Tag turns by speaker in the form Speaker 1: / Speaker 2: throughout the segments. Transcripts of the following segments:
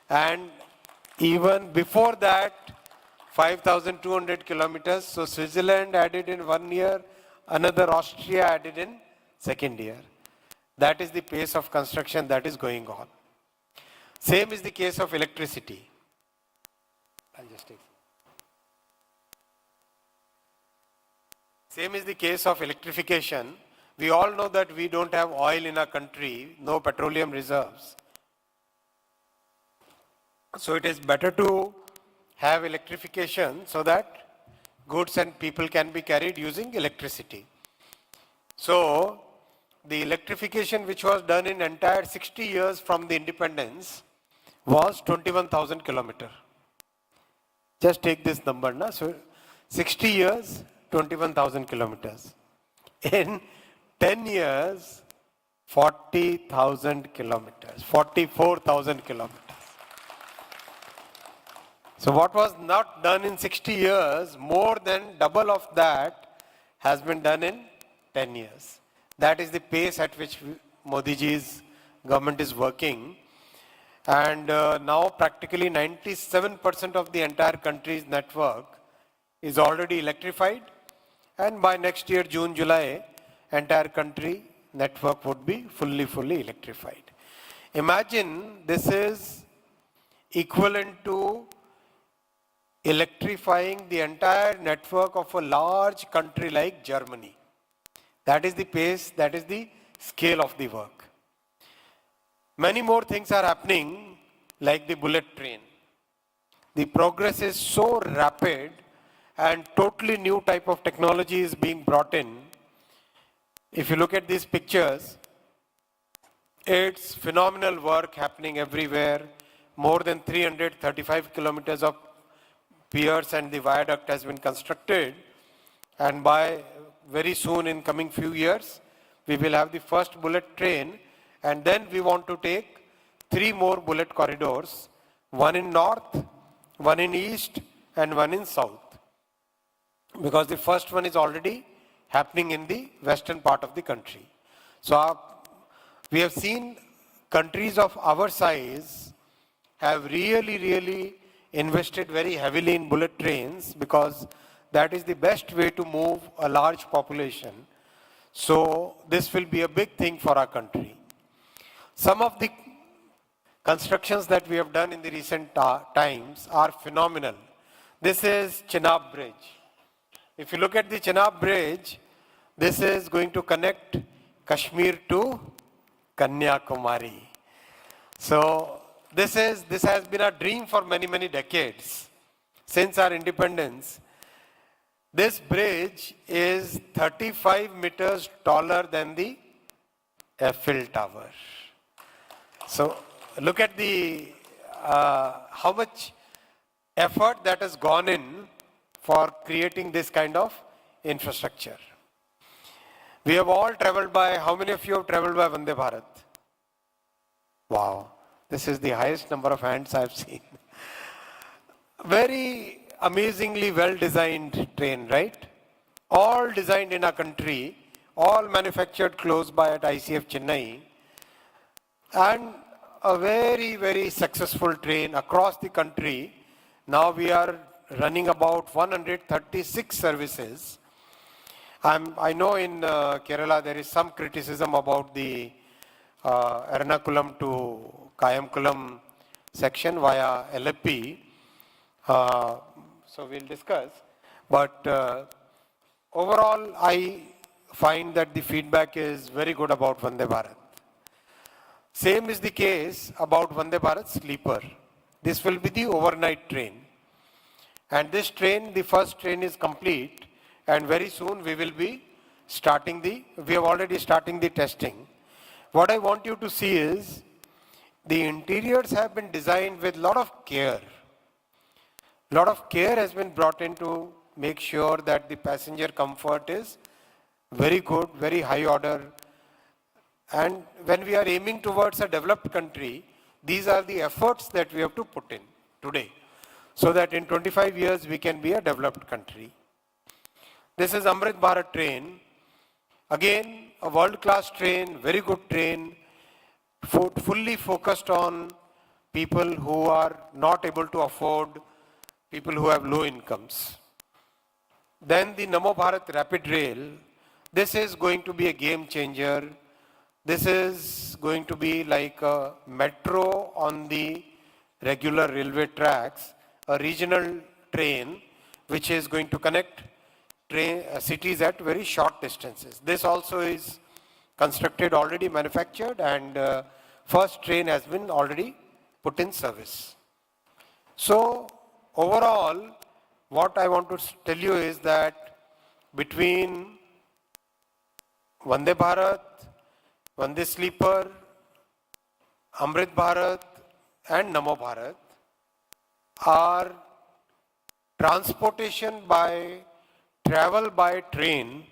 Speaker 1: And even before that, 5,200 kilometers. So Switzerland added in 1 year, another Austria added in second year. That is the pace of construction that is going on. Same is the case of electricity. I'll just take. Same is the case of electrification. We all know that we don't have oil in our country, no petroleum reserves. So it is better to have electrification so that goods and people can be carried using electricity. So the electrification which was done in entire 60 years from the independence was 21,000 kilometers. Just take this number, na? So 60 years, 21,000 kilometers. In 10 years, 40,000 kilometers, 44,000 kilometers. So what was not done in 60 years, more than double of that has been done in 10 years. That is the pace at which Modi ji's government is working. And now practically 97% of the entire country's network is already electrified. And by next year, June, July, entire country network would be fully electrified. Imagine this is equivalent to electrifying the entire network of a large country like Germany. That is the pace, that is the scale of the work. Many more things are happening, like the bullet train. The progress is so rapid and totally new type of technology is being brought in. If you look at these pictures, it's phenomenal work happening everywhere. More than 335 kilometers of piers and the viaduct has been constructed. And by very soon in coming few years, we will have the first bullet train. And then we want to take 3 more bullet corridors, one in north, one in east, and one in south. Because the first one is already happening in the western part of the country. So we have seen countries of our size have really invested very heavily in bullet trains because that is the best way to move a large population. So this will be a big thing for our country. Some of the constructions that we have done in the recent times are phenomenal. This is Chenab Bridge. If you look at the Chenab Bridge, this is going to connect Kashmir to Kanyakumari. So this has been a dream for many decades since our independence. This bridge is 35 meters taller than the Eiffel Tower. So look at the how much effort that has gone in for creating this kind of infrastructure. We have all traveled by, how many of you have traveled by Vande Bharat? Wow, this is the highest number of hands I have seen. Very amazingly well-designed train, right? All designed in our country, all manufactured close by at ICF Chennai, and a very successful train across the country. Now we are running about 136 services. I know in Kerala there is some criticism about the Ernakulam to Kayamkulam section via LFP. So we'll discuss. But overall, I find that the feedback is very good about Vande Bharat. Same is the case about Vande Bharat Sleeper. This will be the overnight train. And this train, the first train is complete, and very soon we will be starting we have already starting the testing. What I want you to see is, the interiors have been designed with a lot of care. A lot of care has been brought in to make sure that the passenger comfort is very good, very high order. And when we are aiming towards a developed country, these are the efforts that we have to put in today, so that in 25 years we can be a developed country. This is Amrit Bharat train. Again, a world-class train, very good train, fully focused on people who are not able to afford, people who have low incomes. Then the Namo Bharat Rapid Rail, this is going to be a game changer. This is going to be like a metro on the regular railway tracks, a regional train which is going to connect cities at very short distances. This also is constructed, already manufactured, and first train has been already put in service. So overall, what I want to tell you is that between Vande Bharat, Vande Sleeper, Amrit Bharat and Namo Bharat, our transportation by travel by train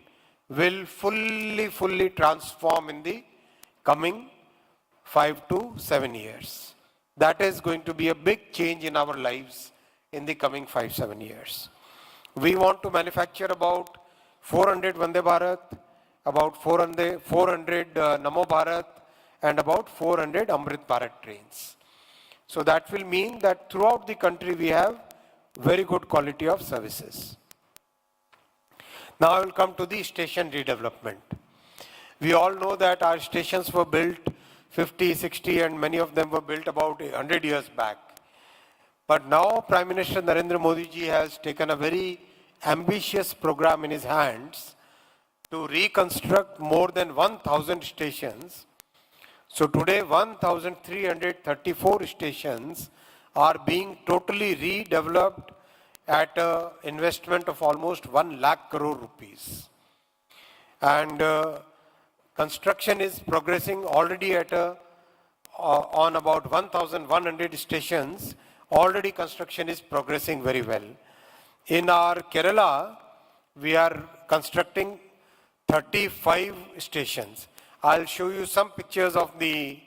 Speaker 1: will fully transform in the coming 5 to 7 years. That is going to be a big change in our lives in the coming 5-7 years. We want to manufacture about 400 Vande Bharat, about 400 Namo Bharat, and about 400 Amrit Bharat trains. So that will mean that throughout the country we have very good quality of services. Now I will come to the station redevelopment. We all know that our stations were built 50, 60, and many of them were built about 100 years back. But now Prime Minister Narendra Modi ji has taken a very ambitious program in his hands to reconstruct more than 1,000 stations. So today 1,334 stations are being totally redeveloped at an investment of almost 1 lakh crore rupees. And construction is progressing already at on about 1,100 stations. Already construction is progressing very well. In our Kerala, we are constructing 35 stations. I'll show you some pictures of the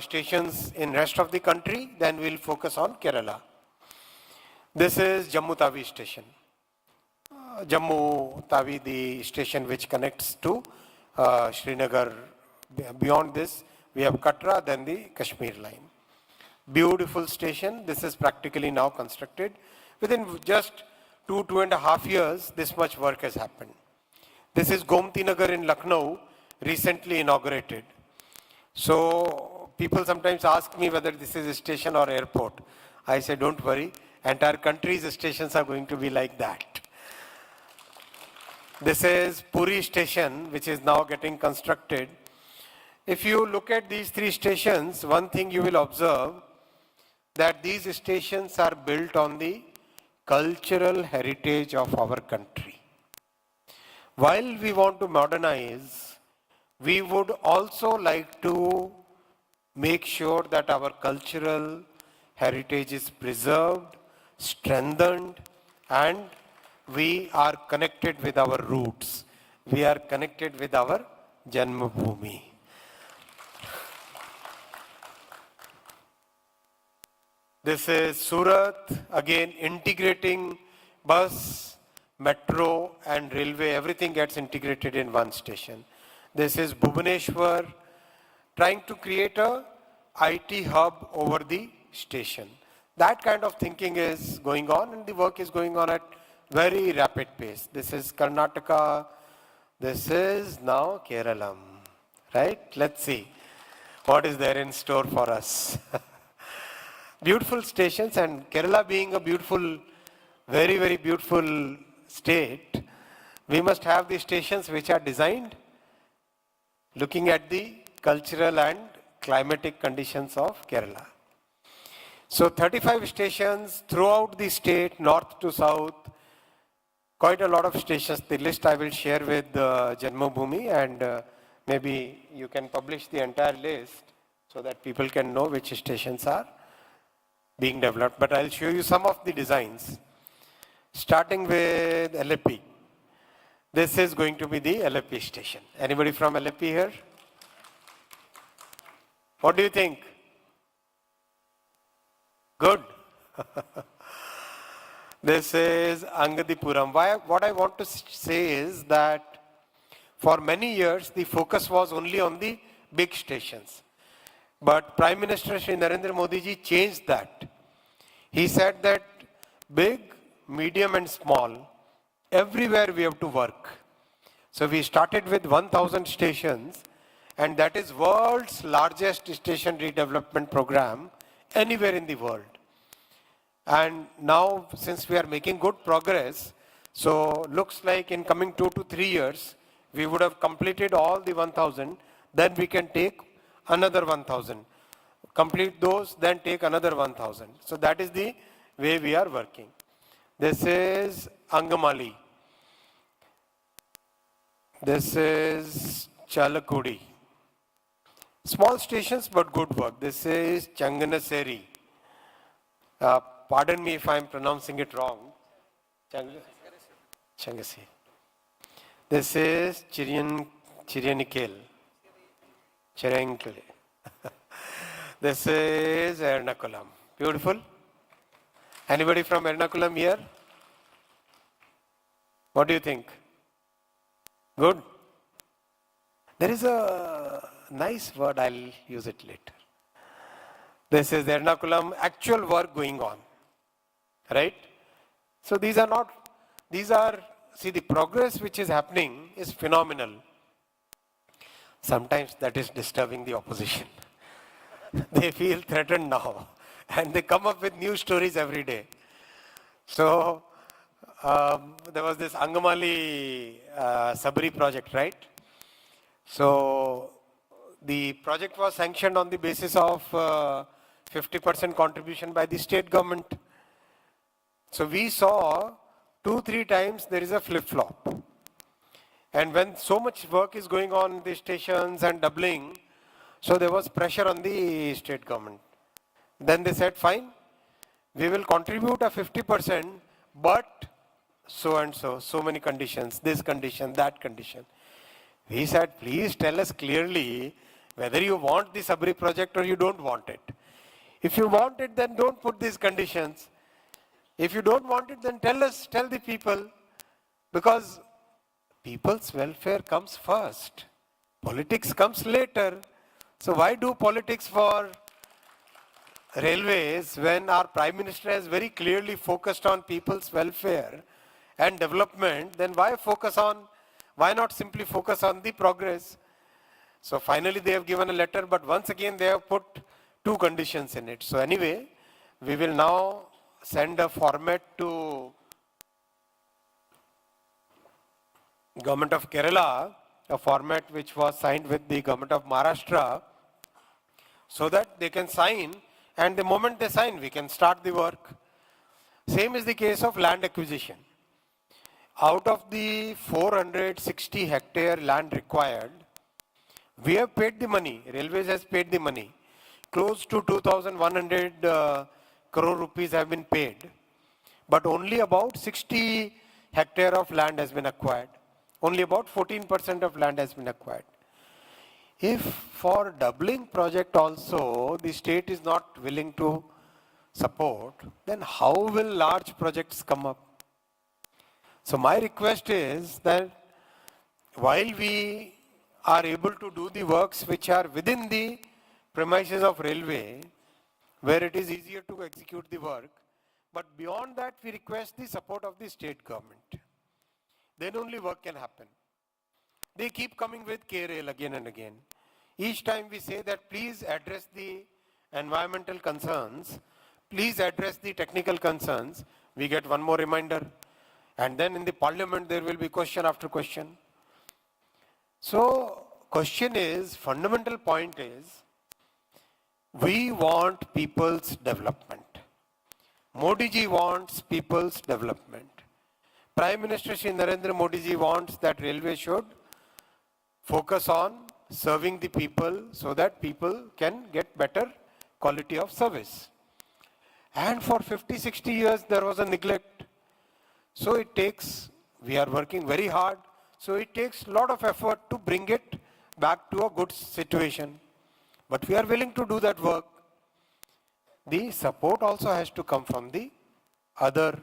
Speaker 1: stations in rest of the country, then we'll focus on Kerala. This is Jammu Tawi station. Jammu Tawi, the station which connects to Srinagar. Beyond this, we have Katra, then the Kashmir line. Beautiful station. This is practically now constructed. Within just 2.5 years, this much work has happened. This is Gomti Nagar in Lucknow, recently inaugurated. So people sometimes ask me whether this is a station or airport. I say, don't worry, entire country's stations are going to be like that. This is Puri station, which is now getting constructed. If you look at these 3 stations, one thing you will observe that these stations are built on the cultural heritage of our country. While we want to modernize, we would also like to make sure that our cultural heritage is preserved, strengthened, and we are connected with our roots. We are connected with our Janmabhoomi. This is Surat, again integrating bus, metro and railway, everything gets integrated in one station. This is Bhubaneswar, trying to create a IT hub over the station. That kind of thinking is going on and the work is going on at very rapid pace. This is Karnataka, this is now Kerala, right? Let's see what is there in store for us. Beautiful stations, and Kerala being a beautiful, very beautiful state, we must have the stations which are designed looking at the cultural and climatic conditions of Kerala. So 35 stations throughout the state, north to south, quite a lot of stations. The list I will share with Janmabhoomi, and maybe you can publish the entire list so that people can know which stations are being developed. But I'll show you some of the designs. Starting with LAP. This is going to be the LAP station. Anybody from LAP here? What do you think? Good. This is Angadipuram. What I want to say is that for many years the focus was only on the big stations. But Prime Minister Shri Narendra Modi ji changed that. He said that big, medium and small, everywhere we have to work. So we started with 1,000 stations, and that is world's largest station redevelopment program anywhere in the world. And now, since we are making good progress, so looks like in coming 2 to 3 years, we would have completed all the 1,000, then we can take another 1,000. Complete those, then take another 1,000. So that is the way we are working. This is Angamali. This is Chalakudi. Small stations, but good work. This is Changanaseri. Pardon me if I am pronouncing it wrong. Changasi. This is Chirianikel. Chirianikel. This is Ernakulam. Beautiful. Anybody from Ernakulam here? What do you think? Good. There is a nice word, I'll use it later. This is Ernakulam, actual work going on. Right? So these are, see, the progress which is happening is phenomenal. Sometimes that is disturbing the opposition. They feel threatened now and they come up with new stories every day. So there was this Angamali Sabri project, right? So the project was sanctioned on the basis of 50% contribution by the state government. So we saw 2-3 times there is a flip-flop. And when so much work is going on in the stations and doubling, so there was pressure on the state government. Then they said, fine, we will contribute a 50%, but so and so, so many conditions, this condition, that condition. We said, please tell us clearly whether you want the Sabri project or you don't want it. If you want it, then don't put these conditions. If you don't want it, then tell us, tell the people, because people's welfare comes first. Politics comes later. So why do politics for railways when our Prime Minister has very clearly focused on people's welfare and development? Then why not simply focus on the progress? So finally they have given a letter, but once again they have put 2 conditions in it. So anyway, we will now send a format to Government of Kerala, a format which was signed with the Government of Maharashtra, so that they can sign, and the moment they sign, we can start the work. Same is the case of land acquisition. Out of the 460 hectare land required, we have paid the money, Railways has paid the money. Close to 2,100 crore rupees have been paid, but only about 60 hectare of land has been acquired. Only about 14% of land has been acquired. If for doubling project also the state is not willing to support, then how will large projects come up? So my request is that while we are able to do the works which are within the premises of railway, where it is easier to execute the work, but beyond that we request the support of the state government. Then only work can happen. They keep coming with K-Rail again and again. Each time we say that please address the environmental concerns, please address the technical concerns, we get one more reminder. And then in the parliament there will be question after question. So question is, fundamental point is, we want people's development. Modi ji wants people's development. Prime Minister Shri Narendra Modi ji wants that railway should focus on serving the people so that people can get better quality of service. And for 50-60 years there was a neglect. So it takes, we are working very hard, so it takes a lot of effort to bring it back to a good situation. But we are willing to do that work. The support also has to come from the other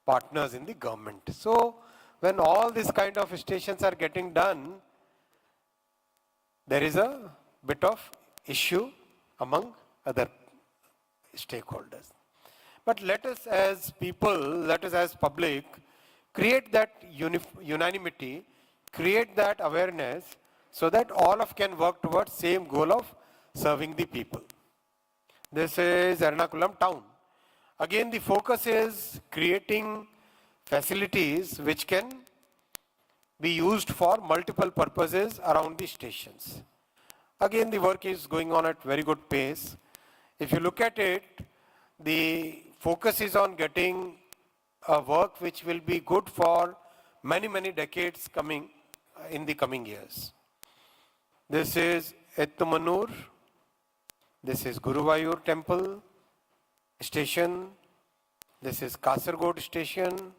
Speaker 1: partners in the government. So when all these kind of stations are getting done, there is a bit of issue among other stakeholders. But let us as people, let us as public, create that unanimity, create that awareness so that all of can work towards same goal of serving the people. This is Ernakulam town. Again, the focus is creating facilities which can be used for multiple purposes around the stations. Again, the work is going on at very good pace. If you look at it, the focus is on getting a work which will be good for many, many decades coming in the coming years. This is Ettumanur. This is Guruvayur Temple station. This is Kasargod station.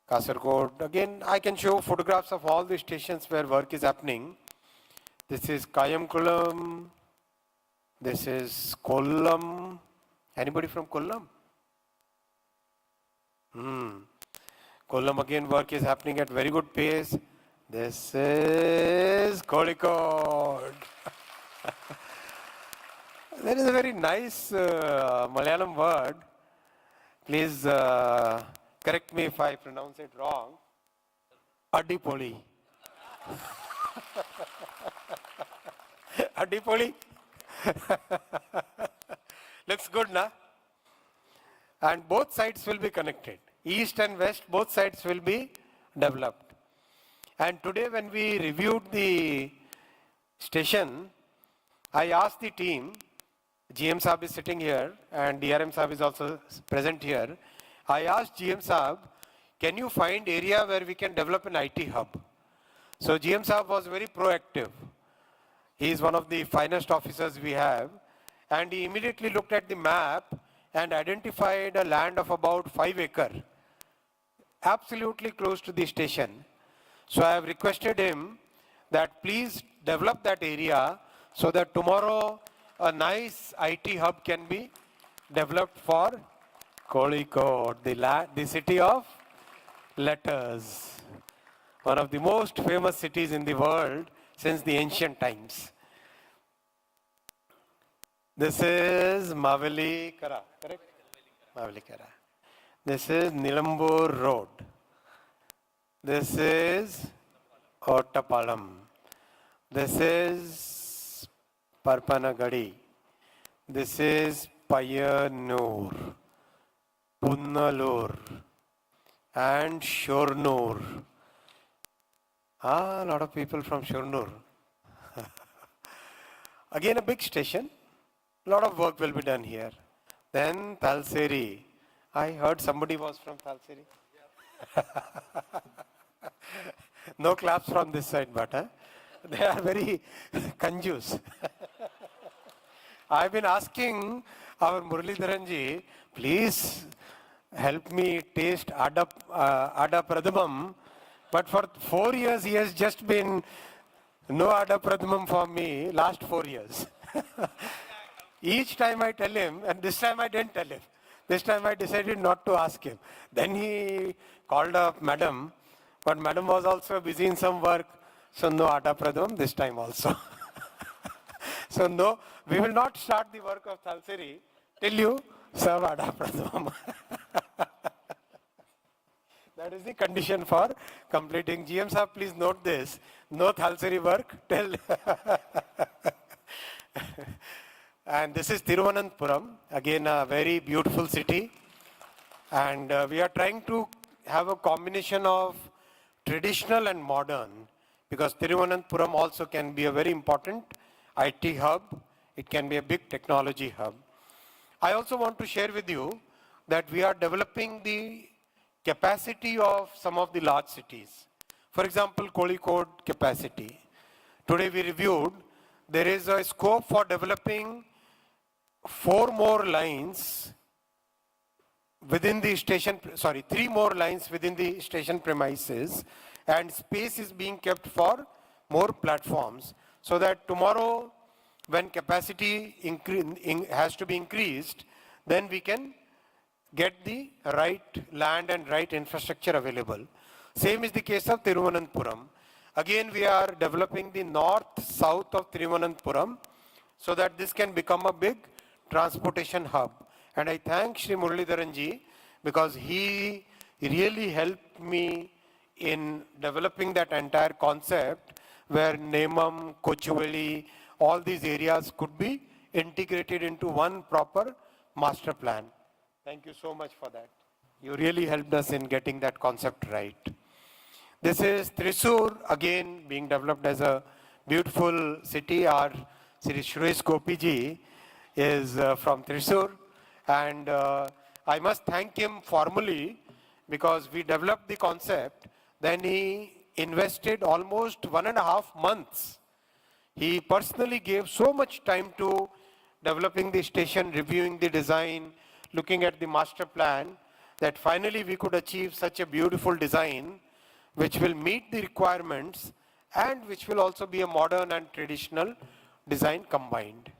Speaker 1: Kasargod, again, I can show photographs of all the stations where work is happening. This is Kayamkulam. This is Kollam. Anybody from Kollam? Kollam, again, work is happening at very good pace. This is Kozhikode. There is a very nice Malayalam word. Please correct me if I pronounce it wrong. Adipoli. Adipoli. Looks good, na? And both sides will be connected. East and west, both sides will be developed. And today when we reviewed the station, I asked the team, GM Saab is sitting here and DRM Saab is also present here. I asked GM Saab, can you find area where we can develop an IT hub? So GM Saab was very proactive. He is one of the finest officers we have. And he immediately looked at the map and identified a land of about 5 acres, absolutely close to the station. So I have requested him that please develop that area so that tomorrow a nice IT hub can be developed for Kozhikode, the city of letters, one of the most famous cities in the world since the ancient times. This is Mavelikara, correct? Mavelikara. This is Nilambur Road. This is Ottapalam. This is Parpanagadi. This is Payanur, Punnalur, and Shornur. A lot of people from Shornur. Again, a big station. A lot of work will be done here. Then Talseri. I heard somebody was from Talseri. No claps from this side, but they are very conjuice. I've been asking our Muralidharanji, please help me taste Ada Pradhamam. But for 4 years, he has just been no Ada Pradhamam for me, last 4 years. Each time I tell him, and this time I didn't tell him. This time I decided not to ask him. Then he called up Madam, but Madam was also busy in some work, so no Ada Pradhamam this time also. So no, we will not start the work of Thalseri till you serve Ada Pradhamam. That is the condition for completing. GM Saab, please note this. No Thalseri work till... And this is Thiruvananthapuram, again a very beautiful city. And we are trying to have a combination of traditional and modern, because Thiruvananthapuram also can be a very important IT hub. It can be a big technology hub. I also want to share with you that we are developing the capacity of some of the large cities. For example, Kozhikode capacity. Today we reviewed, there is a scope for developing 4 more lines within the station, 3 more lines within the station premises, and space is being kept for more platforms, so that tomorrow when capacity has to be increased, then we can get the right land and right infrastructure available. Same is the case of Thiruvananthapuram. Again, we are developing the north-south of Thiruvananthapuram so that this can become a big transportation hub. And I thank Shri Muralidharan ji because he really helped me in developing that entire concept where Nemam, Kochuveli, all these areas could be integrated into one proper master plan. Thank you so much for that. You really helped us in getting that concept right. This is Thrissur, again being developed as a beautiful city. Our Sri Suresh Gopiji is from Thrissur, and I must thank him formally because we developed the concept. Then he invested almost 1.5 months. He personally gave so much time to developing the station, reviewing the design, looking at the master plan, that finally we could achieve such a beautiful design which will meet the requirements and which will also be a modern and traditional design combined.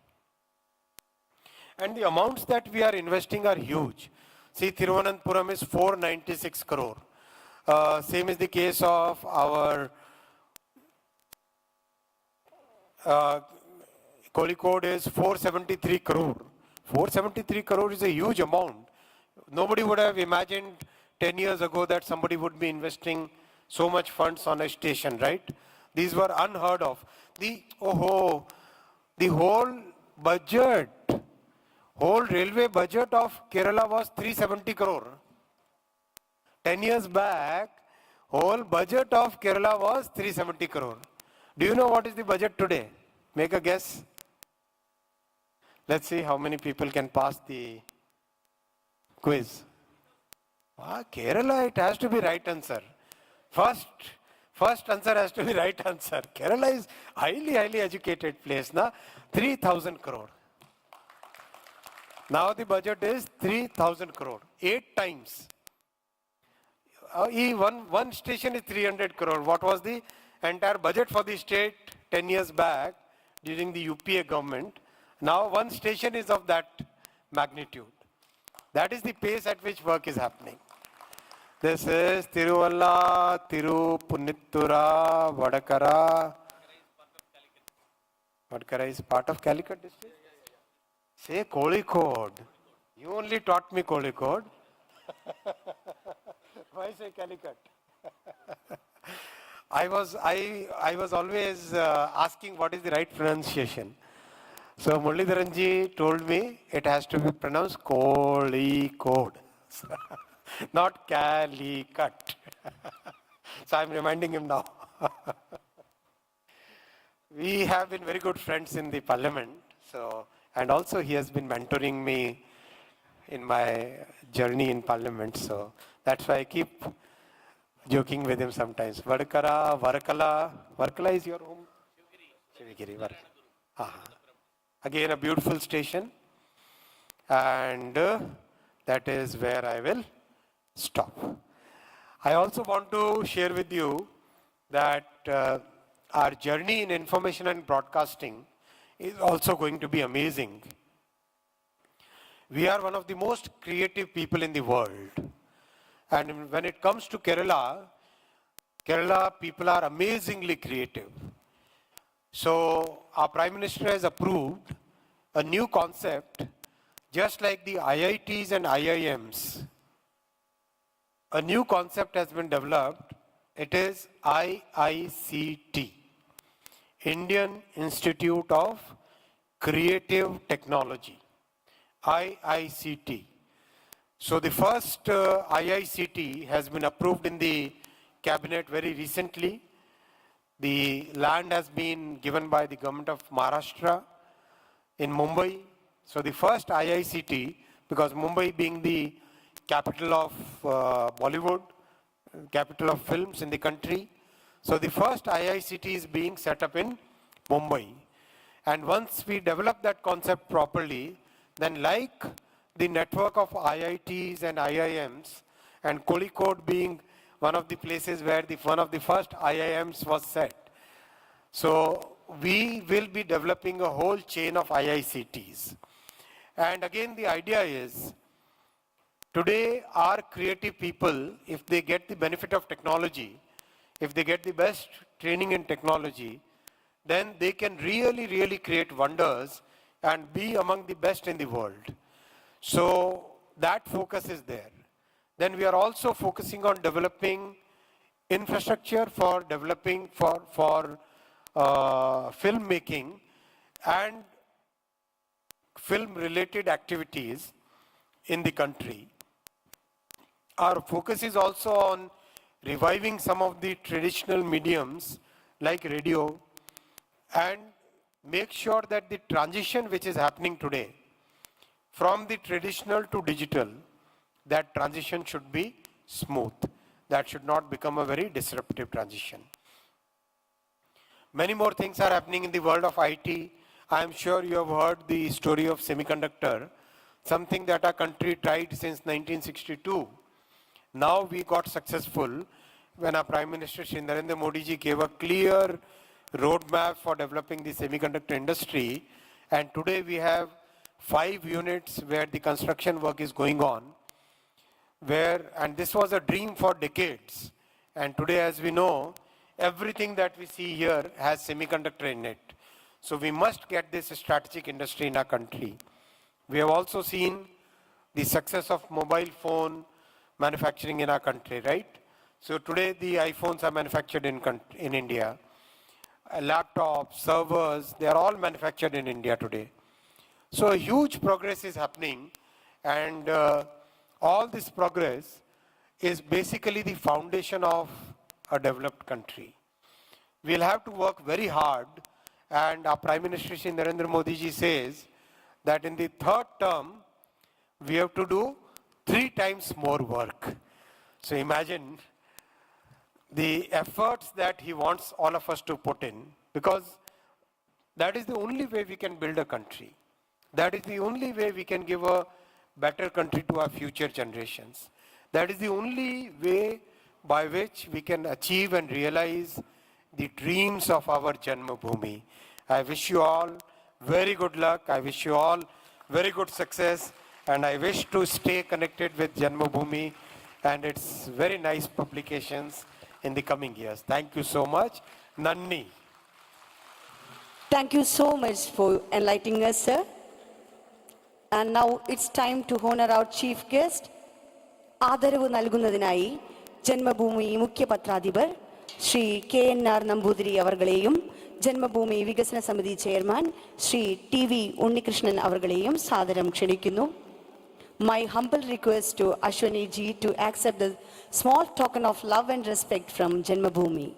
Speaker 1: And the amounts that we are investing are huge. See, Thiruvananthapuram is 496 crore. Same is the case of our Kozhikode is 473 crore. 473 crore is a huge amount. Nobody would have imagined 10 years ago that somebody would be investing so much funds on a station, right? These were unheard of. The whole budget, whole railway budget of Kerala was 370 crore. 10 years back, whole budget of Kerala was 370 crore. Do you know what is the budget today? Make a guess. Let's see how many people can pass the quiz. Kerala, it has to be right answer. First answer has to be right answer. Kerala is highly educated place, na? 3,000 crore. Now the budget is 3,000 crore, 8 times. One station is 300 crore. What was the entire budget for the state 10 years back during the UPA government? Now one station is of that magnitude. That is the pace at which work is happening. This is Tiruvalla, Tirupunitura, Vadakara. Vadakara is part of Calicut district? Say Kozhikode. You only taught me Kozhikode. Why say Calicut? I was always asking what is the right pronunciation. So Muralidharan ji told me it has to be pronounced Kozhikode, not Calicut. So I'm reminding him now. We have been very good friends in the parliament. So, and also he has been mentoring me in my journey in parliament. So that's why I keep joking with him sometimes. Vadakara, Varakala. Varakala is your home? Shivagiri. Varakala. Again, a beautiful station. And that is where I will stop. I also want to share with you that our journey in information and broadcasting is also going to be amazing. We are one of the most creative people in the world. And when it comes to Kerala people are amazingly creative. So our Prime Minister has approved a new concept, just like the IITs and IIMs. A new concept has been developed. It is IICT, Indian Institute of Creative Technology, IICT. So the first IICT has been approved in the cabinet very recently. The land has been given by the government of Maharashtra in Mumbai. So the first IICT, because Mumbai being the capital of Bollywood, capital of films in the country. So the first IICT is being set up in Mumbai. And once we develop that concept properly, then like the network of IITs and IIMs, and Kozhikode being one of the places where one of the first IIMs was set. So we will be developing a whole chain of IICTs. And again, the idea is, today our creative people, if they get the benefit of technology, if they get the best training in technology, then they can really create wonders and be among the best in the world. So that focus is there. Then we are also focusing on developing infrastructure for developing for filmmaking and film related activities in the country. Our focus is also on reviving some of the traditional mediums like radio, and make sure that the transition which is happening today from the traditional to digital, that transition should be smooth. That should not become a very disruptive transition. Many more things are happening in the world of IT. I am sure you have heard the story of Semiconductor, something that our country tried since 1962. Now we got successful when our Prime Minister Shri Narendra Modi ji gave a clear roadmap for developing the semiconductor industry, and today we have 5 units where the construction work is going on, and this was a dream for decades, and today, as we know, everything that we see here has semiconductor in it. So we must get this strategic industry in our country. We have also seen the success of mobile phone manufacturing in our country, right? So today the iPhones are manufactured in India. Laptops, servers, they are all manufactured in India today. So a huge progress is happening, and all this progress is basically the foundation of a developed country. We'll have to work very hard, and our Prime Minister Shri Narendra Modi ji says that in the third term, we have to do 3 times more work. So imagine the efforts that he wants all of us to put in, because that is the only way we can build a country. That is the only way we can give a better country to our future generations. That is the only way by which we can achieve and realize the dreams of our Janmabhoomi. I wish you all very good luck. I wish you all very good success, and I wish to stay connected with Janmabhoomi and its very nice publications in the coming years. Thank you so much. Nanni.
Speaker 2: Thank you so much for enlightening us, sir. And now it's time to honor our chief guest. ആദരവ് നൽകുന്നതിനായി ജന്മഭൂമി മുഖ്യ പത്രാധിപർ Shri KNR Namboothiri അവർകളെയും Janmabhumi വികസന സമിതി chairman Shri TV Unnikrishnan അവർകളെയും സാദരം ക്ഷണിക്കുന്നു. My humble request to Ashwani ji to accept the small token of love and respect from Janmabhoomi.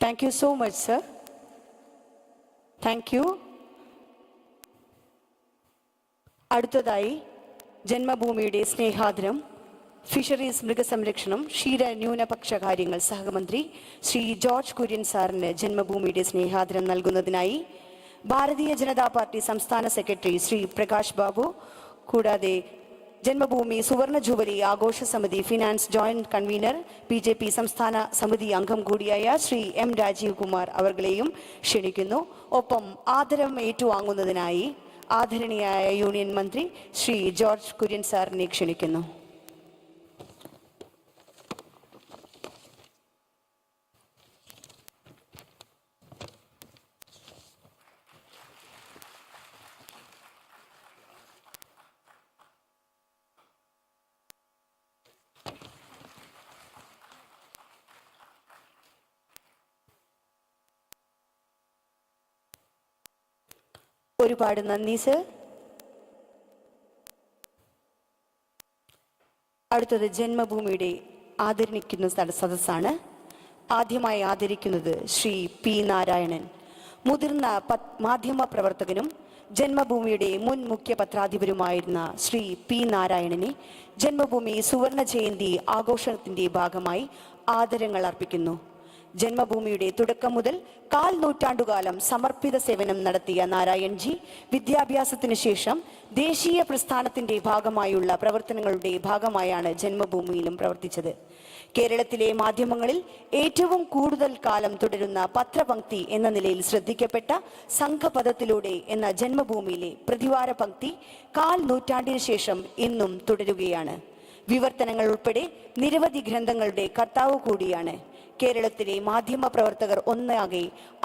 Speaker 2: Thank you so much, sir. Thank you. അടുത്തതായി ജന്മഭൂമിയുടെ സ്നേഹാദരം fisheries മൃഗസംരക്ഷണം ക്ഷീര ന്യൂനപക്ഷ കാര്യങ്ങൾ സഹമന്ത്രി ശ്രീ ജോർജ് കുര്യൻ സാറിന് ജന്മഭൂമിയുടെ സ്നേഹാദരം നൽകുന്നതിനായി ഭാരതീയ ജനതാ പാർട്ടി സംസ്ഥാന സെക്രട്ടറി ശ്രീ പ്രകാശ് ബാബു, കൂടാതെ ജന്മഭൂമി സുവർണ ജൂബിലി ആഘോഷ സമിതി ഫിനാൻസ് ജോയിന്റ് കൺവീനർ BJP സംസ്ഥാന സമിതി അംഗം കൂടിയായ ശ്രീ M. രാജീവ് കുമാർ അവർകളെയും ക്ഷണിക്കുന്നു. ഒപ്പം ആദരം ഏറ്റുവാങ്ങുന്നതിനായി ആദരണീയായ യൂണിയൻ മന്ത്രി ശ്രീ ജോർജ് കുര്യൻ സാറിനെ ക്ഷണിക്കുന്നു. ഒരുപാട് നന്ദി സർ. അടുത്തത് ജന്മഭൂമിയുടെ ആദരിക്കുന്ന സദസ്സാണ്. ആദ്യമായി ആദരിക്കുന്നത് ശ്രീ P. നാരായണൻ. മുതിർന്ന മാധ്യമ പ്രവർത്തകനും ജന്മഭൂമിയുടെ മുൻ മുഖ്യ പത്രാധിപരുമായിരുന്ന ശ്രീ പി നാരായണനെ ജന്മഭൂമി സുവർണ ജയന്തി ആഘോഷത്തിന്റെ ഭാഗമായി ആദരങ്ങൾ അർപ്പിക്കുന്നു. ജന്മഭൂമിയുടെ തുടക്കം മുതൽ 1/4 നൂറ്റാണ്ടുകാലം സമർപ്പിത സേവനം നടത്തിയ നാരായൺജി വിദ്യാഭ്യാസത്തിന് ശേഷം ദേശീയ പ്രസ്ഥാനത്തിന്റെ ഭാഗമായുള്ള പ്രവർത്തനങ്ങളുടെ ഭാഗമായാണ് ജന്മഭൂമിയിലും പ്രവർത്തിച്ചത്. കേരളത്തിലെ മാധ്യമങ്ങളിൽ ഏറ്റവും കൂടുതൽ കാലം തുടരുന്ന പത്രപംക്തി എന്ന നിലയിൽ ശ്രദ്ധിക്കപ്പെട്ട സംഘപദത്തിലൂടെ എന്ന ജന്മഭൂമിയിലെ പ്രതിവാര പംക്തി 1/4 നൂറ്റാണ്ടിന് ശേഷം ഇന്നും തുടരുകയാണ്. വിവർത്തനങ്ങൾ ഉൾപ്പെടെ നിരവധി ഗ്രന്ഥങ്ങളുടെ കർത്താവ് കൂടിയാണ്. കേരളത്തിലെ മാധ്യമ പ്രവർത്തകർ ഒന്നാകെ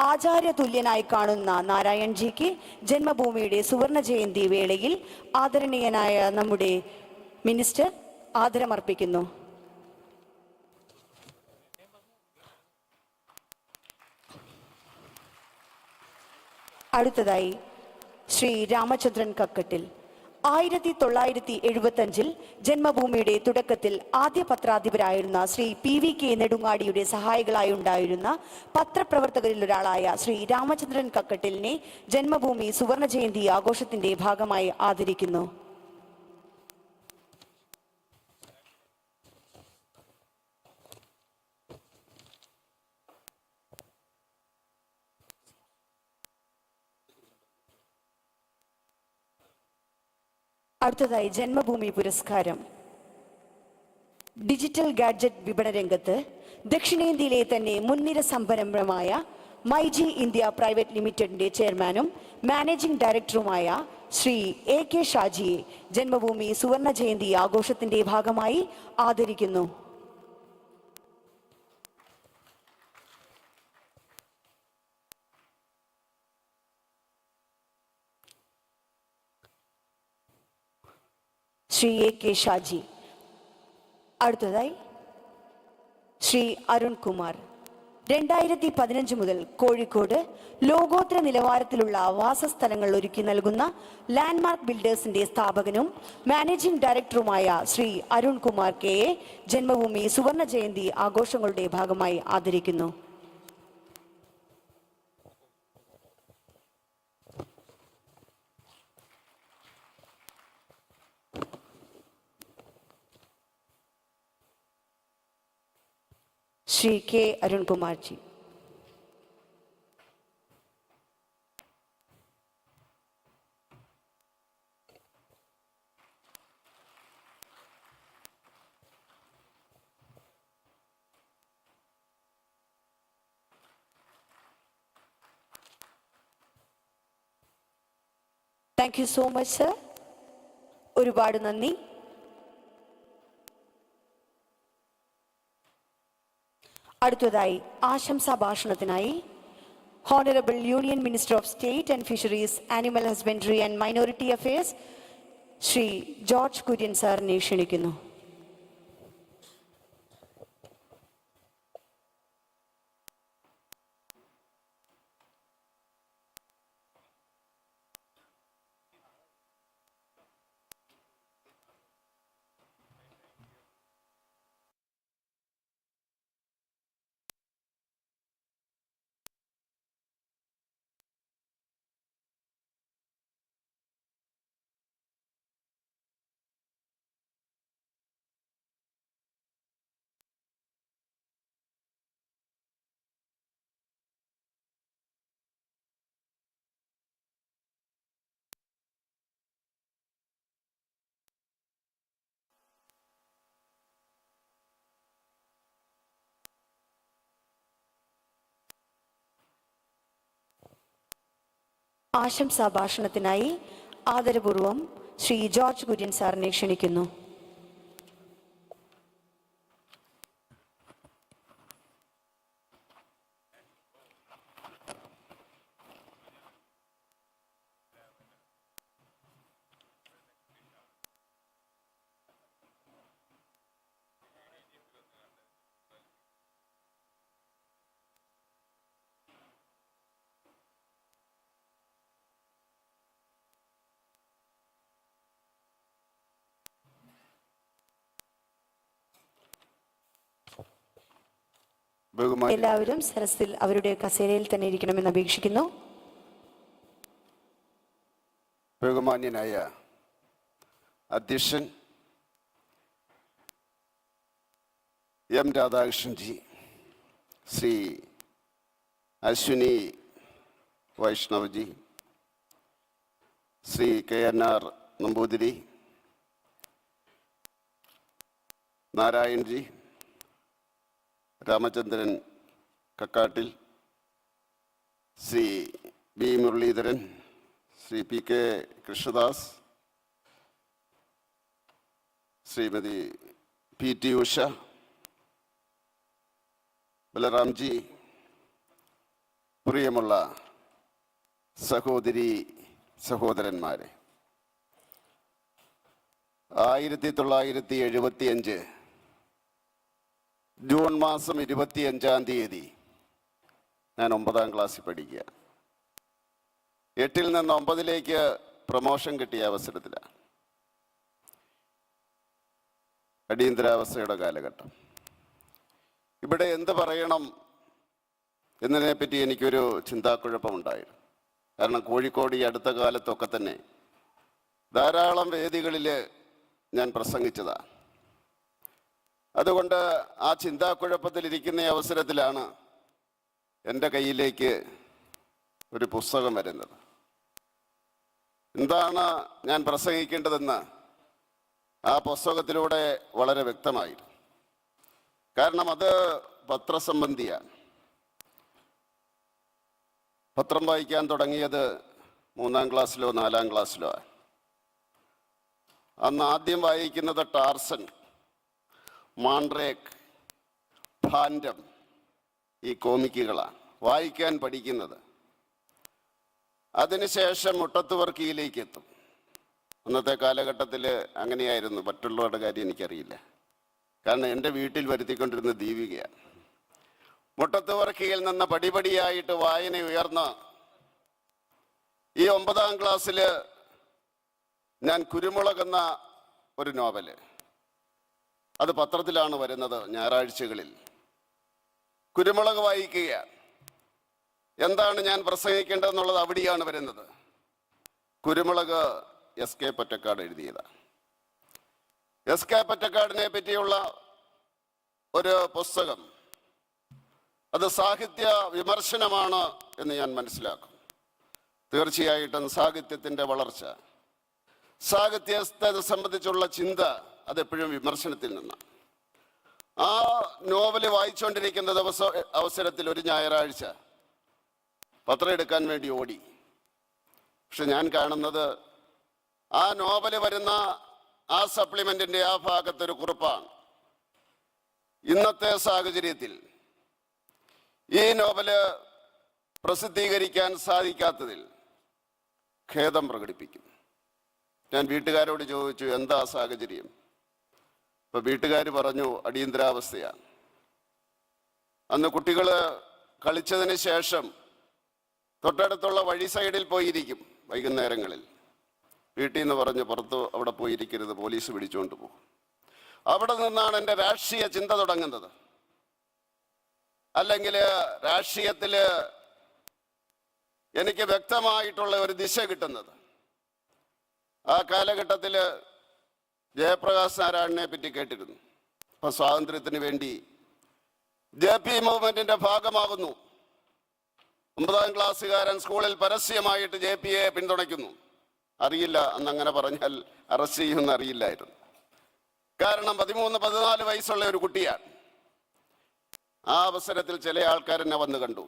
Speaker 2: ആചാര്യതുല്യനായി കാണുന്ന നാരായൺജിക്ക് ജന്മഭൂമിയുടെ സുവർണ ജയന്തി വേളയിൽ ആദരണീയനായ നമ്മുടെ മിനിസ്റ്റർ ആദരമർപ്പിക്കുന്നു. അടുത്തതായി ശ്രീ രാമചന്ദ്രൻ കക്കട്ടിൽ. 1975 ജന്മഭൂമിയുടെ തുടക്കത്തിൽ ആദ്യ പത്രാധിപരായിരുന്ന ശ്രീ PVK നെടുങ്ങാടിയുടെ സഹായികളായി ഉണ്ടായിരുന്ന പത്രപ്രവർത്തകരിൽ ഒരാളായ ശ്രീ രാമചന്ദ്രൻ കക്കട്ടിലിനെ ജന്മഭൂമി സുവർണ ജയന്തി ആഘോഷത്തിന്റെ ഭാഗമായി ആദരിക്കുന്നു. അടുത്തതായി ജന്മഭൂമി പുരസ്കാരം. ഡിജിറ്റൽ ഗാഡ്ജറ്റ് വിപണന രംഗത്ത് ദക്ഷിണേന്ത്യയിലെ തന്നെ മുൻനിര സംരംഭമായ മൈജി ഇന്ത്യ പ്രൈവറ്റ് ലിമിറ്റഡിന്റെ ചെയർമാനും മാനേജിംഗ് ഡയറക്ടറുമായ ശ്രീ AK ഷാജിയെ ജന്മഭൂമി സുവർണ ജയന്തി ആഘോഷത്തിന്റെ ഭാഗമായി ആദരിക്കുന്നു. ശ്രീ AK ഷാജി. അടുത്തതായി ശ്രീ അരുൺ കുമാർ. 2015 മുതൽ കോഴിക്കോട് ലോകോത്തര നിലവാരത്തിലുള്ള വാസസ്ഥലങ്ങൾ ഒരുക്കി നൽകുന്ന ലാൻഡ്മാർക്ക് ബിൽഡേഴ്സിന്റെ സ്ഥാപകനും മാനേജിംഗ് ഡയറക്ടറുമായ ശ്രീ അരുൺ കുമാർ KA ജന്മഭൂമി സുവർണ ജയന്തി ആഘോഷങ്ങളുടെ ഭാഗമായി ആദരിക്കുന്നു. Shri K Arun Kumar ji. Thank you so much, sir. ഒരുപാട് നന്ദി. അടുത്തതായി ആശംസാ ഭാഷണത്തിനായി honourable union minister of state and fisheries, animal husbandry and minority affairs Shri George Kurian സാറിനെ ക്ഷണിക്കുന്നു. ആശംസാ ഭാഷണത്തിനായി ആദരപൂർവം ശ്രീ ജോർജ് കുര്യൻ സാറിനെ ക്ഷണിക്കുന്നു. എല്ലാവരും സരസിൽ അവരുടെ കസേരയിൽ തന്നെ ഇരിക്കണമെന്ന് അപേക്ഷിക്കുന്നു.
Speaker 3: ബഹുമാന്യനായ അധ്യക്ഷൻ M Radhakrishnanji, Shri Ashwini Vaishnavji, Shri KNR Namboothiri, Narayanji, Ramachandran Kakkattil, Shri B. Muraleedharan, Shri PK Krishnadas, Shrimati PT Usha, Balaramji, പ്രിയമുള്ള സഹോദരി സഹോദരന്മാരെ, 1975 ജൂൺ മാസം 25-ാം തീയതി ഞാൻ 9ാം ക്ലാസ്സിൽ പഠിക്കുക. 8-ൽ നിന്ന് 9-ലേക്ക് പ്രൊമോഷൻ കിട്ടിയ അവസരത്തിലാണ്. അടിയന്തരാവസ്ഥയുടെ കാലഘട്ടം. ഇവിടെ എന്ത് പറയണം എന്നതിനെപ്പറ്റി എനിക്കൊരു ചിന്താക്കുഴപ്പമുണ്ടായിരുന്നു. കാരണം കോഴിക്കോട് ഈ അടുത്ത കാലത്തൊക്കെ തന്നെ ധാരാളം വേദികളിൽ ഞാൻ പ്രസംഗിച്ചതാണ്. അതുകൊണ്ട് ആ ചിന്താക്കുഴപ്പത്തിലിരിക്കുന്ന അവസരത്തിലാണ് എൻ്റെ കയ്യിലേക്ക് ഒരു പുസ്തകം വരുന്നത്. എന്താണ് ഞാൻ പ്രസംഗിക്കേണ്ടതെന്ന് ആ പുസ്തകത്തിലൂടെ വളരെ വ്യക്തമായിരുന്നു. കാരണം അത് പത്രസംബന്ധിയാണ്. പത്രം വായിക്കാൻ തുടങ്ങിയത് 3-ാം ക്ലാസ്സിലോ 4-ാം ക്ലാസ്സിലോ ആണ്. അന്ന് ആദ്യം വായിക്കുന്നത് ടാർസൻ, മാൻഡ്രേക്ക്, ഫാൻറ്റം, ഈ കോമിക്കുകളാണ് വായിക്കാൻ പഠിക്കുന്നത്. അതിനുശേഷം മുട്ടത്തുവർക്കിയിലേക്ക് എത്തും. അന്നത്തെ കാലഘട്ടത്തിൽ അങ്ങനെയായിരുന്നു. മറ്റുള്ളവരുടെ കാര്യം എനിക്കറിയില്ല. കാരണം എൻ്റെ വീട്ടിൽ വരുത്തിക്കൊണ്ടിരുന്ന ദീപികയാണ്. മുട്ടത്തുവർക്കിയിൽ നിന്ന് പടിപടിയായിട്ട് വായന ഉയർന്ന് ഈ 9-ാം ക്ലാസ്സിൽ ഞാൻ കുരുമുളക് എന്ന ഒരു നോവല്, അത് പത്രത്തിലാണ് വരുന്നത് ഞായറാഴ്ചകളിൽ. കുരുമുളക് വായിക്കുകയാണ്. എന്താണ് ഞാൻ പ്രസംഗിക്കേണ്ടതെന്നുള്ളത് അവിടെയാണ് വരുന്നത്. കുരുമുളക് SK പൊറ്റക്കാട് എഴുതിയതാണ്. SK പൊറ്റക്കാടിനെ പറ്റിയുള്ള ഒരു പുസ്തകം, അത് സാഹിത്യ വിമർശനമാണ് എന്ന് ഞാൻ മനസ്സിലാക്കും. തീർച്ചയായിട്ടും സാഹിത്യത്തിൻ്റെ വളർച്ച, സാഹിത്യത്തെ സംബന്ധിച്ചുള്ള ചിന്ത അതെപ്പോഴും വിമർശനത്തിൽ നിന്നാണ്. ആ നോവല് വായിച്ചുകൊണ്ടിരിക്കുന്ന അവസരത്തിൽ ഒരു ഞായറാഴ്ച പത്രം എടുക്കാൻ വേണ്ടി ഓടി. പക്ഷെ ഞാൻ കാണുന്നത് ആ നോവല് വരുന്ന ആ സപ്ലിമെന്റിന്റെ ആ ഭാഗത്തൊരു കുറിപ്പാണ്. ഇന്നത്തെ സാഹചര്യത്തിൽ ഈ നോവല് പ്രസിദ്ധീകരിക്കാൻ സാധിക്കാത്തതിൽ ഖേദം പ്രകടിപ്പിക്കും. ഞാൻ വീട്ടുകാരോട് ചോദിച്ചു, എന്താ സാഹചര്യം? ഇപ്പൊ വീട്ടുകാർ പറഞ്ഞു, അടിയന്തരാവസ്ഥയാണ്. അന്ന് കുട്ടികൾ കളിച്ചതിന് ശേഷം തൊട്ടടുത്തുള്ള വഴി സൈഡിൽ പോയിരിക്കും വൈകുന്നേരങ്ങളിൽ. വീട്ടിൽ നിന്ന് പറഞ്ഞ് പുറത്ത് അവിടെ പോയിരിക്കരുത്, പോലീസ് പിടിച്ചുകൊണ്ട് പോകും. അവിടെ നിന്നാണ് എൻ്റെ രാഷ്ട്രീയ ചിന്ത തുടങ്ങുന്നത്. അല്ലെങ്കിൽ രാഷ്ട്രീയത്തിൽ എനിക്ക് വ്യക്തമായിട്ടുള്ള ഒരു ദിശ കിട്ടുന്നത്. ആ കാലഘട്ടത്തിൽ ജയപ്രകാശ് നാരായണനെ പറ്റി കേട്ടിരുന്നു. ഇപ്പൊ സ്വാതന്ത്ര്യത്തിന് വേണ്ടി JP മൂവ്മെന്റിന്റെ ഭാഗമാകുന്നു. 9-ാം ക്ലാസ്സുകാരൻ സ്കൂളിൽ പരസ്യമായിട്ട് JPയെ പിന്തുണയ്ക്കുന്നു. അറിയില്ല, അന്നങ്ങനെ പറഞ്ഞാൽ അറസ്റ്റ് ചെയ്യുമെന്ന് അറിയില്ലായിരുന്നു. കാരണം 13-14 വയസ്സുള്ള ഒരു കുട്ടിയാണ്. ആ അവസരത്തിൽ ചില ആൾക്കാരെന്നെ വന്ന് കണ്ടു.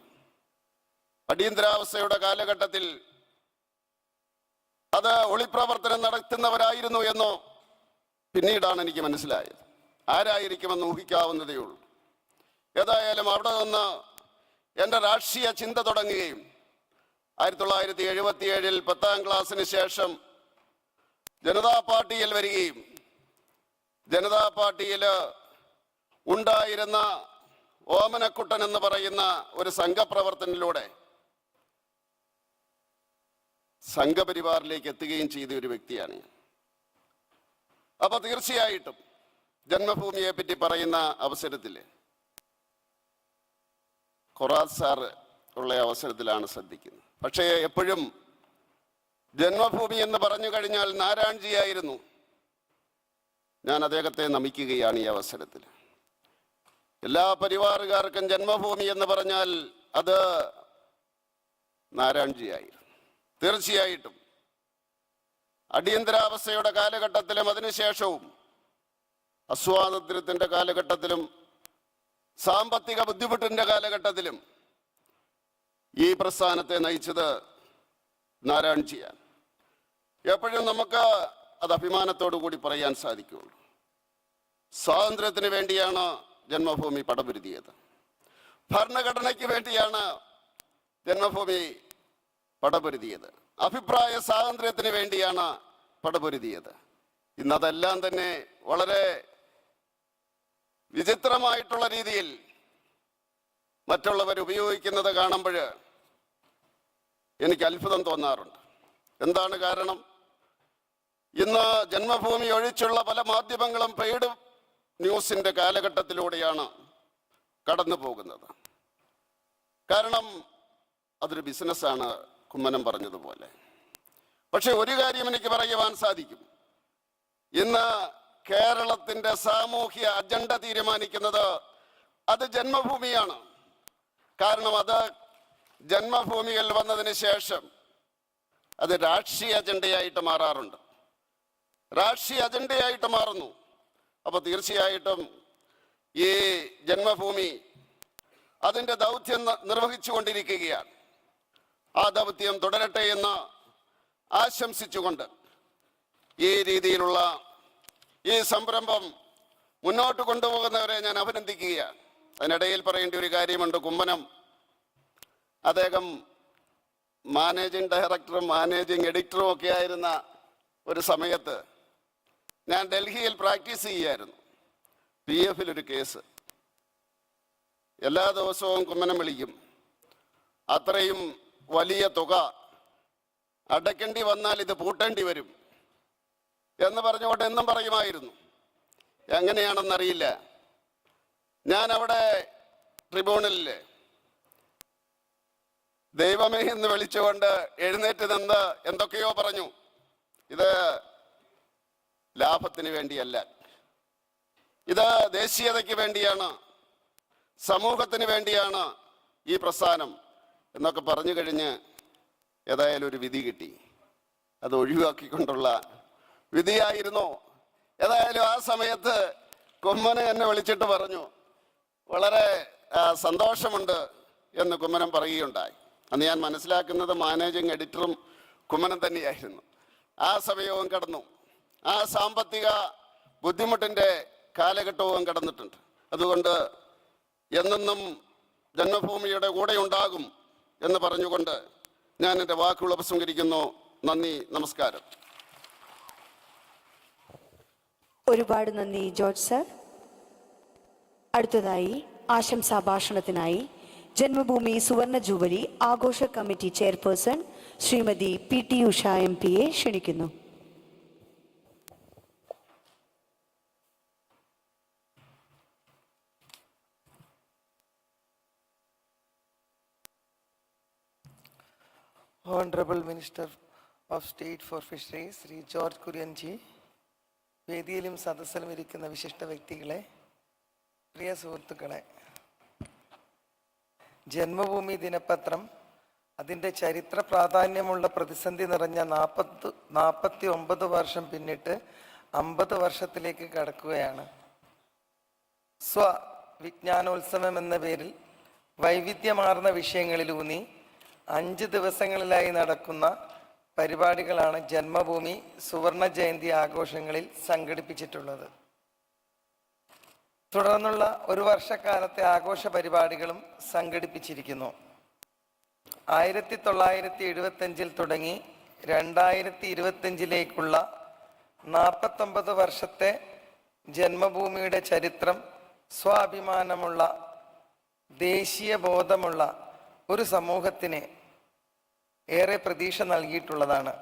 Speaker 3: അടിയന്തരാവസ്ഥയുടെ കാലഘട്ടത്തിൽ അത് ഒളിപ്രവർത്തനം നടത്തുന്നവരായിരുന്നു എന്നോ പിന്നീടാണ് എനിക്ക് മനസ്സിലായത്. ആരായിരിക്കുമെന്ന് ഊഹിക്കാവുന്നതേ ഉള്ളൂ. ഏതായാലും അവിടെ നിന്ന് എൻ്റെ രാഷ്ട്രീയ ചിന്ത തുടങ്ങുകയും 1977 10-ാം ക്ലാസ്സിന് ശേഷം ജനതാ പാർട്ടിയിൽ വരികയും ജനതാ പാർട്ടിയിൽ ഉണ്ടായിരുന്ന ഓമനക്കുട്ടൻ എന്ന് പറയുന്ന ഒരു സംഘപ്രവർത്തനത്തിലൂടെ സംഘപരിവാറിലേക്ക് എത്തുകയും ചെയ്ത ഒരു വ്യക്തിയാണ് ഞാൻ. അപ്പൊ തീർച്ചയായിട്ടും ജന്മഭൂമിയെ പറ്റി പറയുന്ന അവസരത്തിൽ ഖൊറാത്ത് സാർ ഉള്ള അവസരത്തിലാണ് ശ്രദ്ധിക്കുന്നത്. പക്ഷേ എപ്പോഴും ജന്മഭൂമി എന്ന് പറഞ്ഞു കഴിഞ്ഞാൽ നാരായൺജിയായിരുന്നു. ഞാൻ അദ്ദേഹത്തെ നമിക്കുകയാണ് ഈ അവസരത്തിൽ. എല്ലാ പരിവാറുകാർക്കും ജന്മഭൂമി എന്ന് പറഞ്ഞാൽ അത് നാരായൺജിയായിരുന്നു. തീർച്ചയായിട്ടും അടിയന്തരാവസ്ഥയുടെ കാലഘട്ടത്തിലും അതിനുശേഷവും അസ്വാതന്ത്ര്യത്തിൻ്റെ കാലഘട്ടത്തിലും സാമ്പത്തിക ബുദ്ധിമുട്ടിൻ്റെ കാലഘട്ടത്തിലും ഈ പ്രസ്ഥാനത്തെ നയിച്ചത് നാരായൺജിയാണ്. എപ്പോഴും നമുക്ക് അത് അഭിമാനത്തോടു കൂടി പറയാൻ സാധിക്കുകയുള്ളൂ. സ്വാതന്ത്ര്യത്തിന് വേണ്ടിയാണ് ജന്മഭൂമി പടപൊരുതിയത്. ഭരണഘടനയ്ക്ക് വേണ്ടിയാണ് ജന്മഭൂമി പടപൊരുതിയത്. അഭിപ്രായ സ്വാതന്ത്ര്യത്തിന് വേണ്ടിയാണ് പടപൊരുതിയത്. ഇന്നതെല്ലാം തന്നെ വളരെ വിചിത്രമായിട്ടുള്ള രീതിയിൽ മറ്റുള്ളവർ ഉപയോഗിക്കുന്നത് കാണുമ്പോൾ എനിക്ക് അത്ഭുതം തോന്നാറുണ്ട്. എന്താണ് കാരണം? ഇന്ന് ജന്മഭൂമി ഒഴിച്ചുള്ള പല മാധ്യമങ്ങളും പെയ്ഡ് ന്യൂസിൻ്റെ കാലഘട്ടത്തിലൂടെയാണ് കടന്നു പോകുന്നത്. കാരണം അതൊരു ബിസിനസ്സാണ്, കുമ്മനം പറഞ്ഞതുപോലെ. പക്ഷെ ഒരു കാര്യം എനിക്ക് പറയുവാൻ സാധിക്കും, ഇന്ന് കേരളത്തിൻ്റെ സാമൂഹ്യ അജണ്ട തീരുമാനിക്കുന്നത് അത് ജന്മഭൂമിയാണ്. കാരണം അത് ജന്മഭൂമിയിൽ വന്നതിന് ശേഷം അത് രാഷ്ട്രീയ അജണ്ടയായിട്ട് മാറാറുണ്ട്, രാഷ്ട്രീയ അജണ്ടയായിട്ട് മാറുന്നു. അപ്പോൾ തീർച്ചയായിട്ടും ഈ ജന്മഭൂമി അതിൻ്റെ ദൗത്യം നിർവഹിച്ചു കൊണ്ടിരിക്കുകയാണ്. ആ ദൗത്യം തുടരട്ടെ എന്ന് ആശംസിച്ചുകൊണ്ട് ഈ രീതിയിലുള്ള ഈ സംരംഭം മുന്നോട്ട് കൊണ്ടുപോകുന്നവരെ ഞാൻ അഭിനന്ദിക്കുകയാണ്. അതിനിടയിൽ പറയേണ്ട ഒരു കാര്യമുണ്ട്. കുമ്മനം അദ്ദേഹം മാനേജിങ് ഡയറക്ടറും മാനേജിങ് എഡിറ്ററും ഒക്കെ ആയിരുന്ന ഒരു സമയത്ത് ഞാൻ ഡൽഹിയിൽ പ്രാക്ടീസ് ചെയ്യായിരുന്നു. PF ഒരു കേസ് എല്ലാ ദിവസവും കുമ്മനം വിളിക്കും. അത്രയും വലിയ തുക അടയ്ക്കേണ്ടി വന്നാൽ ഇത് പൂട്ടേണ്ടി വരും എന്ന് പറഞ്ഞുകൊണ്ട് എന്നും പറയുമായിരുന്നു. എങ്ങനെയാണെന്നറിയില്ല. ഞാൻ അവിടെ ട്രിബ്യൂണലിൽ ദൈവമേ എന്ന് വിളിച്ചുകൊണ്ട് എഴുന്നേറ്റ് നിന്ന് എന്തൊക്കെയോ പറഞ്ഞു. ഇത് ലാഭത്തിന് വേണ്ടിയല്ല, ഇത് ദേശീയതയ്ക്ക് വേണ്ടിയാണ്, സമൂഹത്തിന് വേണ്ടിയാണ് ഈ പ്രസ്ഥാനം എന്നൊക്കെ പറഞ്ഞു കഴിഞ്ഞ് ഏതായാലും ഒരു വിധി കിട്ടി. അത് ഒഴിവാക്കിക്കൊണ്ടുള്ള വിധിയായിരുന്നു. ഏതായാലും ആ സമയത്ത് കുമ്മനം എന്നെ വിളിച്ചിട്ട് പറഞ്ഞു, വളരെ സന്തോഷമുണ്ട് എന്ന് കുമ്മനം പറയുകയുണ്ടായി. അന്ന് ഞാൻ മനസ്സിലാക്കുന്നത് മാനേജിങ് എഡിറ്ററും കുമ്മനം തന്നെയായിരുന്നു. ആ സമയവും കടന്നു, ആ സാമ്പത്തിക ബുദ്ധിമുട്ടിൻ്റെ കാലഘട്ടവും കടന്നിട്ടുണ്ട്. അതുകൊണ്ട് എന്നെന്നും ജന്മഭൂമിയുടെ കൂടെ ഉണ്ടാകും എന്ന് പറഞ്ഞുകൊണ്ട് ഞാൻ എൻ്റെ വാക്കുകൾ ഉപസംഹരിക്കുന്നു. നന്ദി, നമസ്കാരം.
Speaker 2: ഒരുപാട് നന്ദി ജോർജ് സർ. അടുത്തതായി ആശംസാ ഭാഷണത്തിനായി ജന്മഭൂമി സുവർണ ജൂബിലി ആഘോഷ committee chairperson Shrimati PT Usha MP ക്ഷണിക്കുന്നു.
Speaker 4: Honorable Minister of State for Fisheries, Shri George Kurian G, വേദിയിലും സദസ്സിലും ഇരിക്കുന്ന വിശിഷ്ട വ്യക്തികളെ, പ്രിയ സുഹൃത്തുക്കളെ, ജന്മഭൂമി ദിനപത്രം അതിൻ്റെ ചരിത്ര പ്രാധാന്യമുള്ള പ്രതിസന്ധി നിറഞ്ഞ 49 വർഷം പിന്നിട്ട് 50 വർഷത്തിലേക്ക് കടക്കുകയാണ്. വിജ്ഞാനോത്സവം എന്ന പേരിൽ വൈവിധ്യമാർന്ന വിഷയങ്ങളിലൂന്നി 5 ദിവസങ്ങളിലായി നടക്കുന്ന പരിപാടികളാണ് ജന്മഭൂമി സുവർണ ജയന്തി ആഘോഷങ്ങളിൽ സംഘടിപ്പിച്ചിട്ടുള്ളത്. തുടർന്നുള്ള ഒരു വർഷക്കാലത്തെ ആഘോഷ പരിപാടികളും സംഘടിപ്പിച്ചിരിക്കുന്നു. 1975 തുടങ്ങി 2025 49 വർഷത്തെ ജന്മഭൂമിയുടെ ചരിത്രം സ്വാഭിമാനമുള്ള ദേശീയ ബോധമുള്ള ഒരു സമൂഹത്തിന് ഏറെ പ്രതീക്ഷ നൽകിയിട്ടുള്ളതാണ്.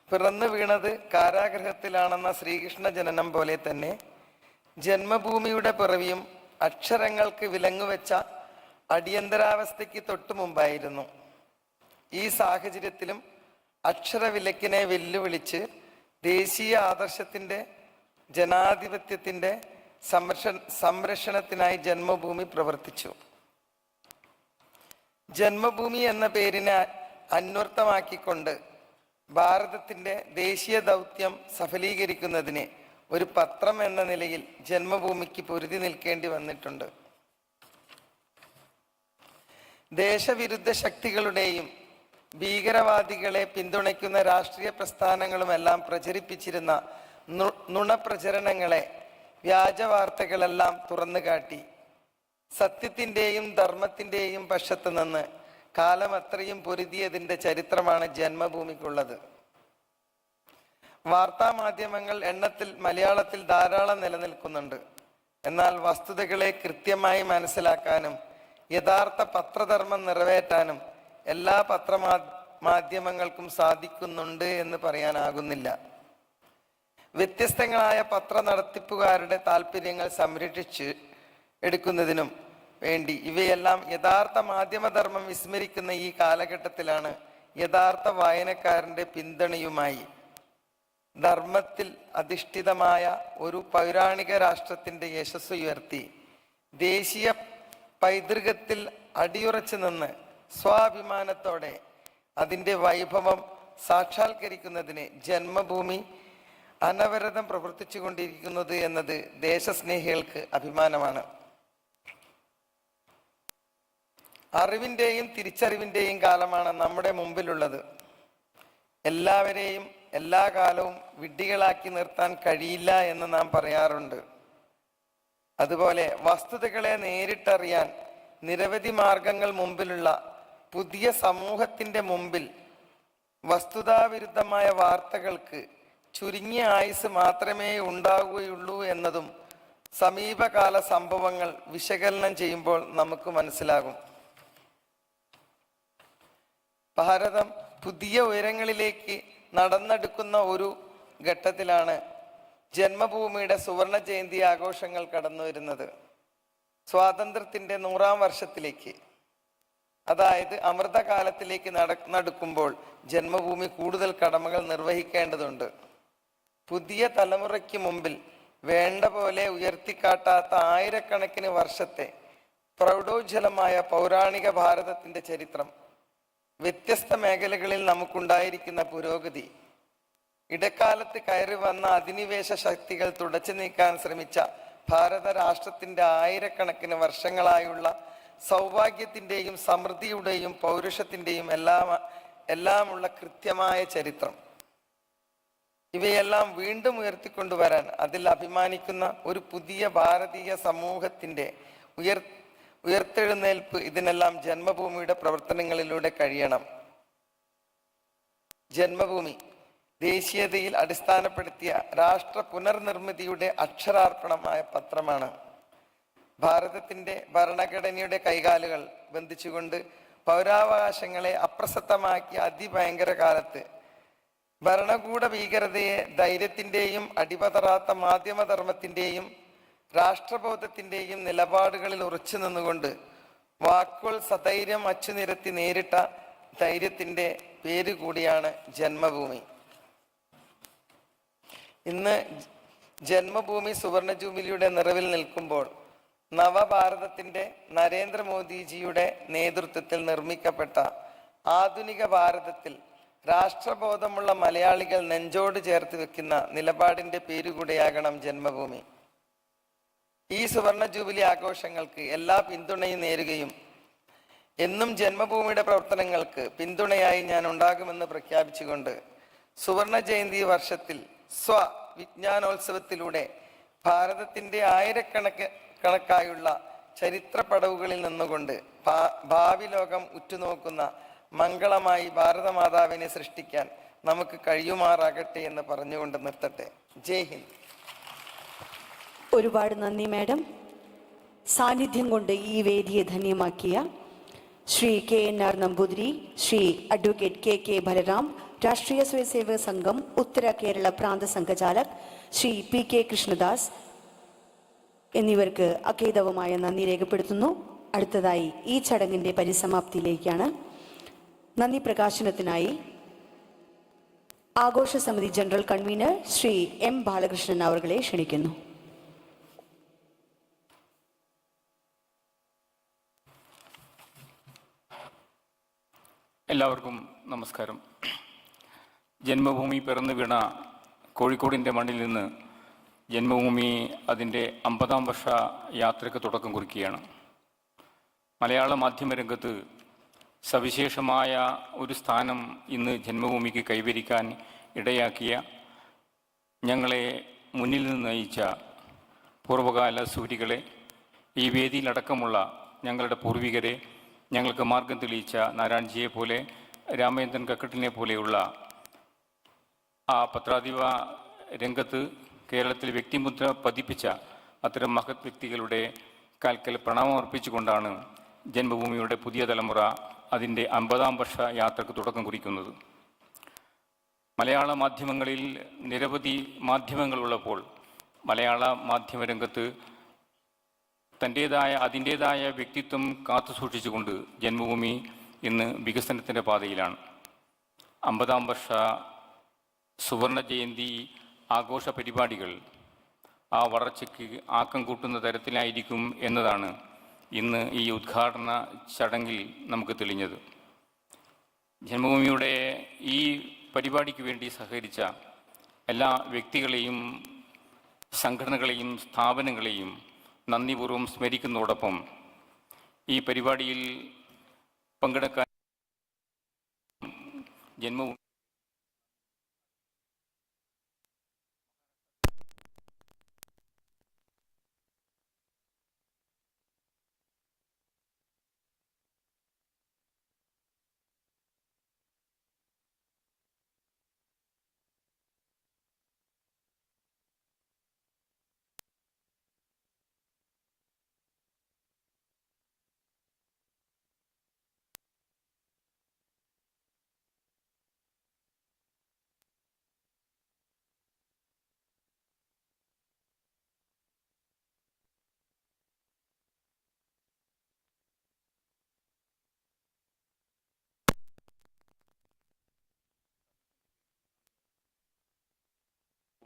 Speaker 4: പിറന്നു വീണത് കാരാഗൃഹത്തിലാണെന്ന ശ്രീകൃഷ്ണ ജനനം പോലെ തന്നെ ജന്മഭൂമിയുടെ പിറവിയും അക്ഷരങ്ങൾക്ക് വിലങ്ങുവെച്ച അടിയന്തരാവസ്ഥയ്ക്ക് തൊട്ടു മുമ്പായിരുന്നു. ഈ സാഹചര്യത്തിലും അക്ഷരവിലക്കിനെ വെല്ലുവിളിച്ച് ദേശീയ ആദർശത്തിൻ്റെ ജനാധിപത്യത്തിൻ്റെ സംരക്ഷണത്തിനായി ജന്മഭൂമി പ്രവർത്തിച്ചു. ജന്മഭൂമി എന്ന പേരിനെ അന്വർത്ഥമാക്കിക്കൊണ്ട് ഭാരതത്തിൻ്റെ ദേശീയ ദൗത്യം സഫലീകരിക്കുന്നതിന് ഒരു പത്രം എന്ന നിലയിൽ ജന്മഭൂമിക്ക് പൊരുതി നിൽക്കേണ്ടി വന്നിട്ടുണ്ട്. ദേശവിരുദ്ധ ശക്തികളുടെയും ഭീകരവാദികളെ പിന്തുണയ്ക്കുന്ന രാഷ്ട്രീയ പ്രസ്ഥാനങ്ങളുമെല്ലാം പ്രചരിപ്പിച്ചിരുന്ന നുണപ്രചരണങ്ങളെ, വ്യാജവാർത്തകളെല്ലാം തുറന്നുകാട്ടി സത്യത്തിൻ്റെയും ധർമ്മത്തിൻ്റെയും പക്ഷത്ത് നിന്ന് കാലം അത്രയും പൊരുതിയതിൻ്റെ ചരിത്രമാണ് ജന്മഭൂമിക്കുള്ളത്. വാർത്താമാധ്യമങ്ങൾ എണ്ണത്തിൽ മലയാളത്തിൽ ധാരാളം നിലനിൽക്കുന്നുണ്ട്. എന്നാൽ വസ്തുതകളെ കൃത്യമായി മനസ്സിലാക്കാനും യഥാർത്ഥ പത്രധർമ്മം നിറവേറ്റാനും എല്ലാ പത്രമാധ്യമങ്ങൾക്കും സാധിക്കുന്നുണ്ട് എന്ന് പറയാനാകുന്നില്ല. വ്യത്യസ്തങ്ങളായ പത്ര നടത്തിപ്പുകാരുടെ താല്പര്യങ്ങൾ സംരക്ഷിച്ച് എടുക്കുന്നതിനും വേണ്ടി ഇവയെല്ലാം യഥാർത്ഥ മാധ്യമധർമ്മം വിസ്മരിക്കുന്ന ഈ കാലഘട്ടത്തിലാണ് യഥാർത്ഥ വായനക്കാരൻ്റെ പിന്തുണയുമായി ധർമ്മത്തിൽ അധിഷ്ഠിതമായ ഒരു പൗരാണിക രാഷ്ട്രത്തിൻ്റെ യശസ് ഉയർത്തി ദേശീയ പൈതൃകത്തിൽ അടിയുറച്ചു നിന്ന് സ്വാഭിമാനത്തോടെ അതിൻ്റെ വൈഭവം സാക്ഷാത്കരിക്കുന്നതിന് ജന്മഭൂമി അനവരതം പ്രവർത്തിച്ചു കൊണ്ടിരിക്കുന്നത് എന്നത് ദേശസ്നേഹികൾക്ക് അഭിമാനമാണ്. അറിവിൻ്റെയും തിരിച്ചറിവിൻ്റെയും കാലമാണ് നമ്മുടെ മുമ്പിലുള്ളത്. എല്ലാവരെയും എല്ലാ കാലവും വിഡ്ഢികളാക്കി നിർത്താൻ കഴിയില്ല എന്ന് നാം പറയാറുണ്ട്. അതുപോലെ വസ്തുതകളെ നേരിട്ടറിയാൻ നിരവധി മാർഗങ്ങൾ മുമ്പിലുള്ള പുതിയ സമൂഹത്തിൻ്റെ മുമ്പിൽ വസ്തുതാവിരുദ്ധമായ വാർത്തകൾക്ക് ചുരുങ്ങിയ ആയുസ് മാത്രമേ ഉണ്ടാവുകയുള്ളൂ എന്നതും സമീപകാല സംഭവങ്ങൾ വിശകലനം ചെയ്യുമ്പോൾ നമുക്ക് മനസ്സിലാകും. ഭാരതം പുതിയ ഉയരങ്ങളിലേക്ക് നടന്നെടുക്കുന്ന ഒരു ഘട്ടത്തിലാണ് ജന്മഭൂമിയുടെ സുവർണ ജയന്തി ആഘോഷങ്ങൾ കടന്നു വരുന്നത്. സ്വാതന്ത്ര്യത്തിൻ്റെ 100-ാം വർഷത്തിലേക്ക്, അതായത് അമൃതകാലത്തിലേക്ക് നടക്കുമ്പോൾ ജന്മഭൂമി കൂടുതൽ കടമകൾ നിർവഹിക്കേണ്ടതുണ്ട്. പുതിയ തലമുറയ്ക്ക് മുമ്പിൽ വേണ്ട പോലെ ഉയർത്തിക്കാട്ടാത്ത ആയിരക്കണക്കിന് വർഷത്തെ പ്രൗഢോജ്വലമായ പൗരാണിക ഭാരതത്തിൻ്റെ ചരിത്രം, വ്യത്യസ്ത മേഖലകളിൽ നമുക്കുണ്ടായിരിക്കുന്ന പുരോഗതി, ഇടക്കാലത്ത് കയറി വന്ന അധിനിവേശ ശക്തികൾ തുടച്ചു നീക്കാൻ ശ്രമിച്ച ഭാരത രാഷ്ട്രത്തിൻ്റെ ആയിരക്കണക്കിന് വർഷങ്ങളായുള്ള സൗഭാഗ്യത്തിൻ്റെയും സമൃദ്ധിയുടെയും പൗരുഷത്തിൻ്റെയും എല്ലാമുള്ള കൃത്യമായ ചരിത്രം, ഇവയെല്ലാം വീണ്ടും ഉയർത്തിക്കൊണ്ടുവരാൻ, അതിൽ അഭിമാനിക്കുന്ന ഒരു പുതിയ ഭാരതീയ സമൂഹത്തിൻ്റെ ഉയർത്തെഴുന്നേൽപ്പ്, ഇതിനെല്ലാം ജന്മഭൂമിയുടെ പ്രവർത്തനങ്ങളിലൂടെ കഴിയണം. ജന്മഭൂമി ദേശീയതയിൽ അടിസ്ഥാനപ്പെടുത്തിയ രാഷ്ട്ര പുനർനിർമ്മിതിയുടെ അക്ഷരാർപ്പണമായ പത്രമാണ്. ഭാരതത്തിൻ്റെ ഭരണഘടനയുടെ കൈകാലുകൾ ബന്ധിച്ചുകൊണ്ട് പൗരാവകാശങ്ങളെ അപ്രസക്തമാക്കിയ അതിഭയങ്കര കാലത്ത് ഭരണകൂട ഭീകരതയെ ധൈര്യത്തിൻ്റെയും അടിപതറാത്ത മാധ്യമധർമ്മത്തിൻ്റെയും രാഷ്ട്രബോധത്തിൻ്റെയും നിലപാടുകളിൽ ഉറച്ചു നിന്നുകൊണ്ട് വാക്കുകൾ സധൈര്യം അച്ചുനിരത്തി നേരിട്ട ധൈര്യത്തിൻ്റെ പേര് കൂടിയാണ് ജന്മഭൂമി. ഇന്ന് ജന്മഭൂമി സുവർണ ജൂബിലിയുടെ നിറവിൽ നിൽക്കുമ്പോൾ നവഭാരതത്തിൻ്റെ നരേന്ദ്രമോദിജിയുടെ നേതൃത്വത്തിൽ നിർമ്മിക്കപ്പെട്ട ആധുനിക ഭാരതത്തിൽ രാഷ്ട്രബോധമുള്ള മലയാളികൾ നെഞ്ചോട് ചേർത്ത് വെക്കുന്ന നിലപാടിൻ്റെ പേരുകൂടെയാകണം ജന്മഭൂമി. ഈ സുവർണ ജൂബിലി ആഘോഷങ്ങൾക്ക് എല്ലാ പിന്തുണയും നേരുകയും എന്നും ജന്മഭൂമിയുടെ പ്രവർത്തനങ്ങൾക്ക് പിന്തുണയായി ഞാൻ ഉണ്ടാകുമെന്ന് പ്രഖ്യാപിച്ചുകൊണ്ട് സുവർണ ജയന്തി വർഷത്തിൽ വിജ്ഞാനോത്സവത്തിലൂടെ ഭാരതത്തിൻ്റെ ആയിരക്കണക്കായുള്ള ചരിത്ര പടവുകളിൽ നിന്നുകൊണ്ട് ഭാവി ലോകം ഉറ്റുനോക്കുന്ന മംഗളമായി ഭാരതമാതാവിനെ സൃഷ്ടിക്കാൻ നമുക്ക് കഴിയുമാറാകട്ടെ എന്ന് പറഞ്ഞുകൊണ്ട് നിർത്തട്ടെ. ജയ് ഹിന്ദ്.
Speaker 2: ഒരുപാട് നന്ദി മാഡം. സാന്നിധ്യം കൊണ്ട് ഈ വേദിയെ ധന്യമാക്കിയ Shri KNR Namboothiri, Shri advocate KK Balaram, Rashtriya Swayamsevak സംഘം ഉത്തര കേരള പ്രാന്ത സംഘചാലക് ശ്രീ PK കൃഷ്ണദാസ് എന്നിവർക്ക് അകേതവമായ നന്ദി രേഖപ്പെടുത്തുന്നു. അടുത്തതായി ഈ ചടങ്ങിൻ്റെ പരിസമാപ്തിയിലേക്കാണ്. നന്ദി പ്രകാശനത്തിനായി ആഘോഷ സമിതി general convener Shri M Balakrishnan അവരെ ക്ഷണിക്കുന്നു.
Speaker 5: എല്ലാവർക്കും നമസ്കാരം. ജന്മഭൂമി പിറന്നു വീണ കോഴിക്കോടിൻ്റെ മണ്ണിൽ നിന്ന് ജന്മഭൂമി അതിൻ്റെ 50-ാം വർഷ യാത്രയ്ക്ക് തുടക്കം കുറിക്കുകയാണ്. മലയാള മാധ്യമരംഗത്ത് സവിശേഷമായ ഒരു സ്ഥാനം ഇന്ന് ജന്മഭൂമിക്ക് കൈവരിക്കാൻ ഇടയാക്കിയ, ഞങ്ങളെ മുന്നിൽ നിന്ന് നയിച്ച പൂർവ്വകാല സൂരികളെ, ഈ വേദിയിലടക്കമുള്ള ഞങ്ങളുടെ പൂർവികരെ, ഞങ്ങൾക്ക് മാർഗം തെളിയിച്ച നാരായൺജിയെ പോലെ, രാമേന്ദ്രൻ കക്കട്ടിനെ പോലെയുള്ള ആ പത്രാധിപ രംഗത്ത് കേരളത്തിൽ വ്യക്തിമുദ്ര പതിപ്പിച്ച അത്തരം മഹത് വ്യക്തികളുടെ കാൽക്കൽ പ്രണാമം അർപ്പിച്ചുകൊണ്ടാണ് ജന്മഭൂമിയുടെ പുതിയ തലമുറ അതിൻ്റെ 50-ാം വർഷ യാത്രക്ക് തുടക്കം കുറിക്കുന്നത്. മലയാള മാധ്യമങ്ങളിൽ നിരവധി മാധ്യമങ്ങളുള്ളപ്പോൾ മലയാള മാധ്യമരംഗത്ത് അതിൻ്റേതായ വ്യക്തിത്വം കാത്തുസൂക്ഷിച്ചുകൊണ്ട് ജന്മഭൂമി ഇന്ന് വികസനത്തിൻ്റെ പാതയിലാണ്. 50-ാം വർഷ സുവർണ ജയന്തി ആഘോഷ പരിപാടികൾ ആ വളർച്ചയ്ക്ക് ആക്കം കൂട്ടുന്ന തരത്തിലായിരിക്കും എന്നതാണ് ഇന്ന് ഈ ഉദ്ഘാടന ചടങ്ങിൽ നമുക്ക് തെളിഞ്ഞത്. ജന്മഭൂമിയുടെ ഈ പരിപാടിക്ക് വേണ്ടി സഹകരിച്ച എല്ലാ വ്യക്തികളെയും സംഘടനകളെയും സ്ഥാപനങ്ങളെയും നന്ദിപൂർവ്വം സ്മരിക്കുന്നതോടൊപ്പം ഈ പരിപാടിയിൽ പങ്കെടുക്കാൻ ജന്മഭൂമി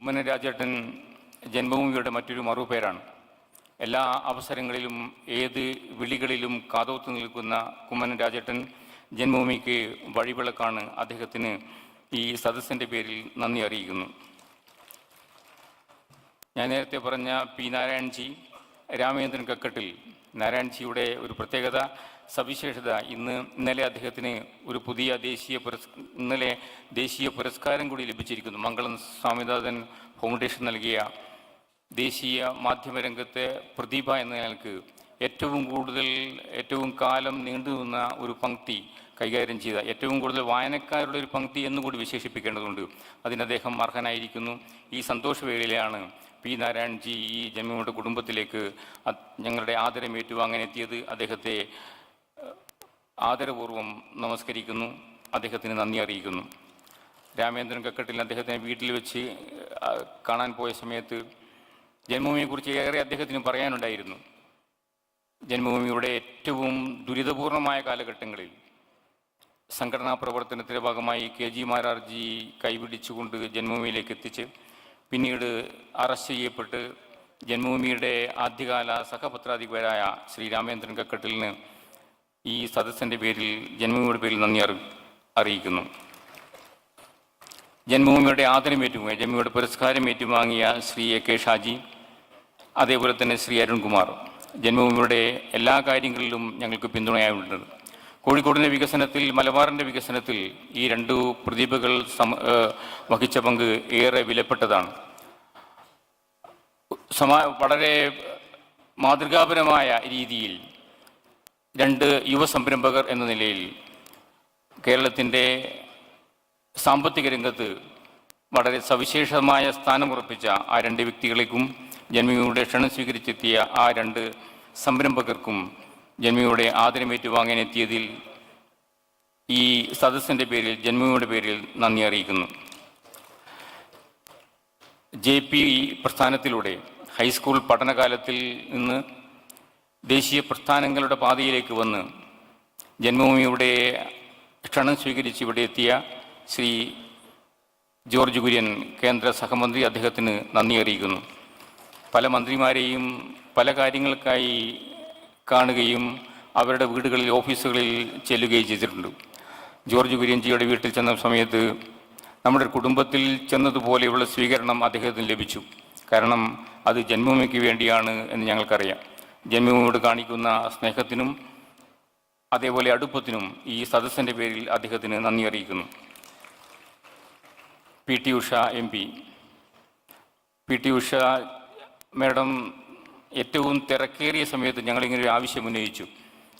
Speaker 5: കുമ്മന രാജേട്ടൻ ജന്മഭൂമിയുടെ മറ്റൊരു മറുപേരാണ്. എല്ലാ അവസരങ്ങളിലും ഏത് വിളികളിലും കാതോത്തു നിൽക്കുന്ന കുമ്മന രാജേട്ടൻ ജന്മഭൂമിക്ക് വഴിവിളക്കാണ്. അദ്ദേഹത്തിന് ഈ സദസ്സിൻ്റെ പേരിൽ നന്ദി അറിയിക്കുന്നു. ഞാൻ നേരത്തെ പറഞ്ഞ പി നാരായൺജി, രാമേന്ദ്രൻ കക്കട്ടിൽ, നാരായൺജിയുടെ ഒരു പ്രത്യേകത, സവിശേഷത, ഇന്നലെ അദ്ദേഹത്തിന് ഒരു പുതിയ ഇന്നലെ ദേശീയ പുരസ്കാരം കൂടി ലഭിച്ചിരിക്കുന്നു. മംഗളം സ്വാമിനാഥൻ ഫൗണ്ടേഷൻ നൽകിയ ദേശീയ മാധ്യമരംഗത്തെ പ്രതിഭ എന്ന നിലക്ക് ഏറ്റവും കാലം നീണ്ടുനിന്ന ഒരു പങ്ക്തി കൈകാര്യം ചെയ്ത, ഏറ്റവും കൂടുതൽ വായനക്കാരുടെ ഒരു പങ്ക്തി എന്നുകൂടി വിശേഷിപ്പിക്കേണ്ടതുണ്ട്. അതിന് അദ്ദേഹം അർഹനായിരിക്കുന്നു. ഈ സന്തോഷവേളയിലാണ് പി നാരായൺജി ഈ ജന്മഭൂമിയുടെ കുടുംബത്തിലേക്ക് ഞങ്ങളുടെ ആദരം ഏറ്റുവാങ്ങാൻ എത്തിയത്. അദ്ദേഹത്തെ ആദരപൂർവ്വം നമസ്കരിക്കുന്നു, അദ്ദേഹത്തിന് നന്ദി അറിയിക്കുന്നു. രാമേന്ദ്രൻ കക്കട്ടിൽ അദ്ദേഹത്തിനെ വീട്ടിൽ വെച്ച് കാണാൻ പോയ സമയത്ത് ജന്മഭൂമിയെക്കുറിച്ച് ഏറെ അദ്ദേഹത്തിന് പറയാനുണ്ടായിരുന്നു. ജന്മഭൂമിയുടെ ഏറ്റവും ദുരിതപൂർണമായ കാലഘട്ടങ്ങളിൽ സംഘടനാ പ്രവർത്തനത്തിൻ്റെ ഭാഗമായി KG മാരാർജി കൈപിടിച്ചുകൊണ്ട് ജന്മഭൂമിയിലേക്ക് എത്തിച്ച് പിന്നീട് അറസ്റ്റ് ചെയ്യപ്പെട്ട് ജന്മഭൂമിയുടെ ആദ്യകാല സഹപത്രാധിപരായ ശ്രീ രാമേന്ദ്രൻ കക്കട്ടിലിന് ഈ സദസ്സിൻ്റെ പേരിൽ ജന്മഭൂമിയുടെ പേരിൽ നന്ദി അറിയിക്കുന്നു. ജന്മഭൂമിയുടെ ആദരം ഏറ്റുവാങ്ങിയ, ജന്മഭൂമിയുടെ പുരസ്കാരം ഏറ്റുവാങ്ങിയ ശ്രീ AK ഷാജി, അതേപോലെ തന്നെ ശ്രീ അരുൺകുമാർ, ജന്മഭൂമിയുടെ എല്ലാ കാര്യങ്ങളിലും ഞങ്ങൾക്ക് പിന്തുണയായിട്ടുണ്ട്. കോഴിക്കോടിൻ്റെ വികസനത്തിൽ, മലബാറിൻ്റെ വികസനത്തിൽ ഈ രണ്ടു പ്രതിഭകൾ വഹിച്ച പങ്ക് ഏറെ വിലപ്പെട്ടതാണ്. വളരെ മാതൃകാപരമായ രീതിയിൽ രണ്ട് യുവസംരംഭകർ എന്ന നിലയിൽ കേരളത്തിൻ്റെ സാമ്പത്തിക രംഗത്ത് വളരെ സവിശേഷമായ സ്ഥാനമുറപ്പിച്ച ആ രണ്ട് വ്യക്തികളേക്കും ജന്മഭൂമിയുടെ ക്ഷണം സ്വീകരിച്ചെത്തിയ ആ രണ്ട് സംരംഭകർക്കും ജന്മഭൂമിയുടെ ആദരമേറ്റുവാങ്ങാനെത്തിയതിൽ ഈ സദസ്സിൻ്റെ പേരിൽ, ജന്മഭൂമിയുടെ പേരിൽ നന്ദി അറിയിക്കുന്നു. JP പ്രസ്ഥാനത്തിലൂടെ ഹൈസ്കൂൾ പഠനകാലത്തിൽ നിന്ന് ദേശീയ പ്രസ്ഥാനങ്ങളുടെ പാതയിലേക്ക് വന്ന് ജന്മഭൂമിയുടെ ക്ഷണം സ്വീകരിച്ച് ഇവിടെ എത്തിയ ശ്രീ ജോർജ് കുര്യൻ കേന്ദ്ര സഹമന്ത്രി അദ്ദേഹത്തിന് നന്ദി അറിയിക്കുന്നു. പല മന്ത്രിമാരെയും പല കാര്യങ്ങൾക്കായി കാണുകയും അവരുടെ വീടുകളിൽ ഓഫീസുകളിൽ ചെല്ലുകയും ചെയ്തിട്ടുണ്ട്. ജോർജ് കുര്യൻജിയുടെ വീട്ടിൽ ചെന്ന സമയത്ത് നമ്മുടെ കുടുംബത്തിൽ ചെന്നതുപോലെയുള്ള സ്വീകരണം അദ്ദേഹത്തിന് ലഭിച്ചു. കാരണം അത് ജന്മഭൂമിക്ക് വേണ്ടിയാണ് എന്ന് ഞങ്ങൾക്കറിയാം. ജന്മഭൂമിയോട് കാണിക്കുന്ന സ്നേഹത്തിനും അതേപോലെ അടുപ്പത്തിനും ഈ സദസ്സിൻ്റെ പേരിൽ അദ്ദേഹത്തിന് നന്ദി അറിയിക്കുന്നു. PT Usha MP. PT Usha madam ഏറ്റവും തിരക്കേറിയ സമയത്ത് ഞങ്ങളിങ്ങനൊരു ആവശ്യം ഉന്നയിച്ചു.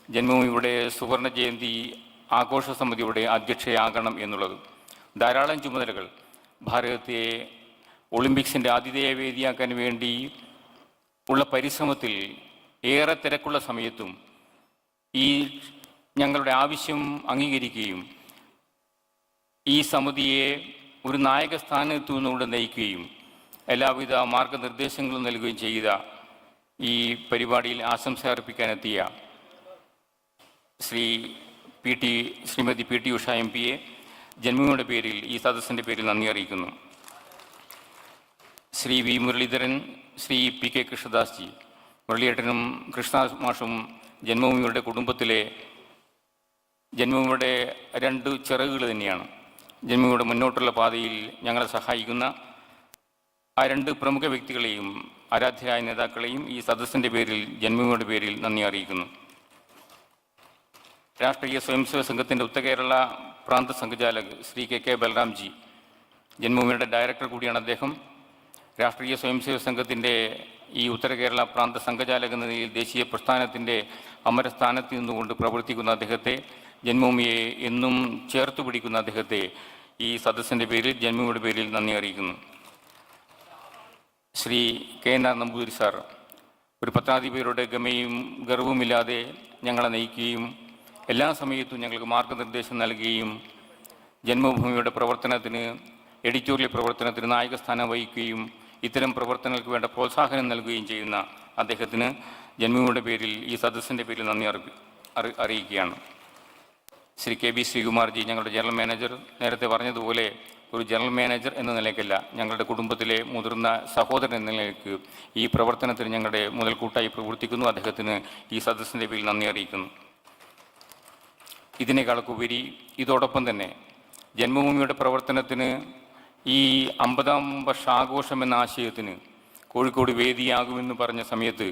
Speaker 5: ജന്മഭൂമിയുടെ സുവർണ ജയന്തി ആഘോഷ സമിതിയുടെ അധ്യക്ഷയാകണം എന്നുള്ളത്. ധാരാളം ചുമതലകൾ. ഭാരതത്തെ ഒളിമ്പിക്സിൻ്റെ ആതിഥേയ വേദിയാക്കാൻ വേണ്ടി ഉള്ള പരിശ്രമത്തിൽ ഏറെ തിരക്കുള്ള സമയത്തും ഈ ഞങ്ങളുടെ ആവശ്യം അംഗീകരിക്കുകയും ഈ സമിതിയെ ഒരു നായക സ്ഥാനത്തു നിന്നുകൊണ്ട് നയിക്കുകയും എല്ലാവിധ മാർഗനിർദ്ദേശങ്ങളും നൽകുകയും ചെയ്ത ഈ പരിപാടിയിൽ ആശംസ അർപ്പിക്കാനെത്തിയ ശ്രീമതി PT ഉഷ MP ജന്മഭൂമിയുടെ പേരിൽ ഈ സദസ്സിൻ്റെ പേരിൽ നന്ദി അറിയിക്കുന്നു. ശ്രീ V മുരളീധരൻ, ശ്രീ PK കൃഷ്ണദാസ് ജി, മുരളിയേട്ടനും കൃഷ്ണദാസ് മാഷും ജന്മഭൂമിയുടെ കുടുംബത്തിലെ ജന്മഭൂമിയുടെ രണ്ട് ചിറകുകൾ തന്നെയാണ്. ജന്മഭൂമിയുടെ മുന്നോട്ടുള്ള പാതയിൽ ഞങ്ങളെ സഹായിക്കുന്ന ആ രണ്ട് പ്രമുഖ വ്യക്തികളെയും ആരാധ്യരായ നേതാക്കളെയും ഈ സദസ്സിൻ്റെ പേരിൽ ജന്മഭൂമിയുടെ പേരിൽ നന്ദി അറിയിക്കുന്നു. രാഷ്ട്രീയ സ്വയംസേവക സംഘത്തിൻ്റെ ഉത്തരകേരള പ്രാന്ത സംഘചാലക് ശ്രീ KK ബൽറാം ജി, ജന്മഭൂമിയുടെ ഡയറക്ടർ കൂടിയാണ് അദ്ദേഹം. രാഷ്ട്രീയ സ്വയംസേവക സംഘത്തിൻ്റെ ഈ ഉത്തരകേരള പ്രാന്ത സംഘചാലക് എന്ന നിലയിൽ ദേശീയ പ്രസ്ഥാനത്തിൻ്റെ അമരസ്ഥാനത്ത് നിന്നുകൊണ്ട് പ്രവർത്തിക്കുന്ന അദ്ദേഹത്തെ, ജന്മഭൂമിയെ എന്നും ചേർത്ത് പിടിക്കുന്ന അദ്ദേഹത്തെ ഈ സദസ്സിൻ്റെ പേരിൽ ജന്മഭൂമിയുടെ പേരിൽ നന്ദി അറിയിക്കുന്നു. ശ്രീ KNR നമ്പൂതിരി സാർ, ഒരു പത്രാധിപരുടെ ഗമയും ഗർവുമില്ലാതെ ഞങ്ങളെ നയിക്കുകയും എല്ലാ സമയത്തും ഞങ്ങൾക്ക് മാർഗനിർദ്ദേശം നൽകുകയും ജന്മഭൂമിയുടെ പ്രവർത്തനത്തിന്, എഡിറ്റോറിയൽ പ്രവർത്തനത്തിന് നായകസ്ഥാനം വഹിക്കുകയും ഇത്തരം പ്രവർത്തനങ്ങൾക്ക് വേണ്ട പ്രോത്സാഹനം നൽകുകയും ചെയ്യുന്ന അദ്ദേഹത്തിന് ജന്മഭൂമിയുടെ പേരിൽ ഈ സദസ്സിൻ്റെ പേരിൽ നന്ദി അറിയിക്കുകയാണ്. ശ്രീ KB ശ്രീകുമാർ ജി, ഞങ്ങളുടെ ജനറൽ മാനേജർ, നേരത്തെ പറഞ്ഞതുപോലെ ഒരു ജനറൽ മാനേജർ എന്ന നിലയ്ക്കല്ല, ഞങ്ങളുടെ കുടുംബത്തിലെ മുതിർന്ന സഹോദരൻ എന്ന നിലയ്ക്ക് ഈ പ്രവർത്തനത്തിന് ഞങ്ങളുടെ മുതൽക്കൂട്ടായി പ്രവർത്തിക്കുന്നു. അദ്ദേഹത്തിന് ഈ സദസ്സിൻ്റെ പേരിൽ നന്ദി അറിയിക്കുന്നു. ഇതിനേക്കാളൊക്കുപരി ഇതോടൊപ്പം തന്നെ ജന്മഭൂമിയുടെ പ്രവർത്തനത്തിന് ഈ 50-ാം വർഷാഘോഷം എന്ന ആശയത്തിന് കോഴിക്കോട് വേദിയാകുമെന്ന് പറഞ്ഞ സമയത്ത്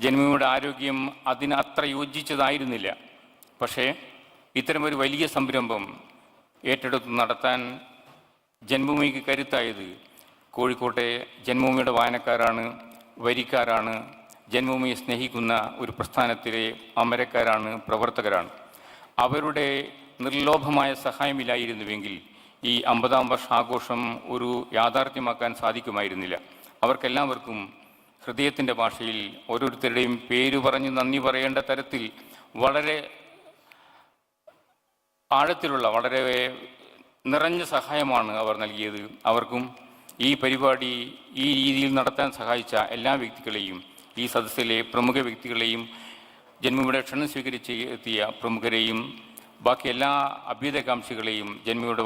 Speaker 5: ജന്മഭൂമിയുടെ ആരോഗ്യം അതിന് അത്ര യോജിച്ചതായിരുന്നില്ല. പക്ഷേ ഇത്തരമൊരു വലിയ സംരംഭം ഏറ്റെടുത്ത് നടത്താൻ ജന്മഭൂമിക്ക് കരുത്തായത് കോഴിക്കോട്ടെ ജന്മഭൂമിയുടെ വായനക്കാരാണ്, വരിക്കാരാണ്, ജന്മഭൂമിയെ സ്നേഹിക്കുന്ന ഒരു പ്രസ്ഥാനത്തിലെ അമരക്കാരാണ്, പ്രവർത്തകരാണ്. അവരുടെ നിർലോഭമായ സഹായമില്ലായിരുന്നുവെങ്കിൽ ഈ 50-ാം വർഷാഘോഷം ഒരു യാഥാർത്ഥ്യമാക്കാൻ സാധിക്കുമായിരുന്നില്ല. അവർക്കെല്ലാവർക്കും ഹൃദയത്തിൻ്റെ ഭാഷയിൽ ഓരോരുത്തരുടെയും പേര് പറഞ്ഞ് നന്ദി പറയേണ്ട തരത്തിൽ വളരെ ആഴത്തിലുള്ള, വളരെ നിറഞ്ഞ സഹായമാണ് അവർ നൽകിയത്. അവർക്കും ഈ പരിപാടി ഈ രീതിയിൽ നടത്താൻ സഹായിച്ച എല്ലാ വ്യക്തികളെയും, ഈ സദസ്സിലെ പ്രമുഖ വ്യക്തികളെയും, ജന്മഭൂമിയുടെ ക്ഷണം സ്വീകരിച്ച് എത്തിയ പ്രമുഖരെയും ബാക്കി എല്ലാ അഭ്യുദയകാംക്ഷികളെയും, ജന്മഭൂമിയുടെ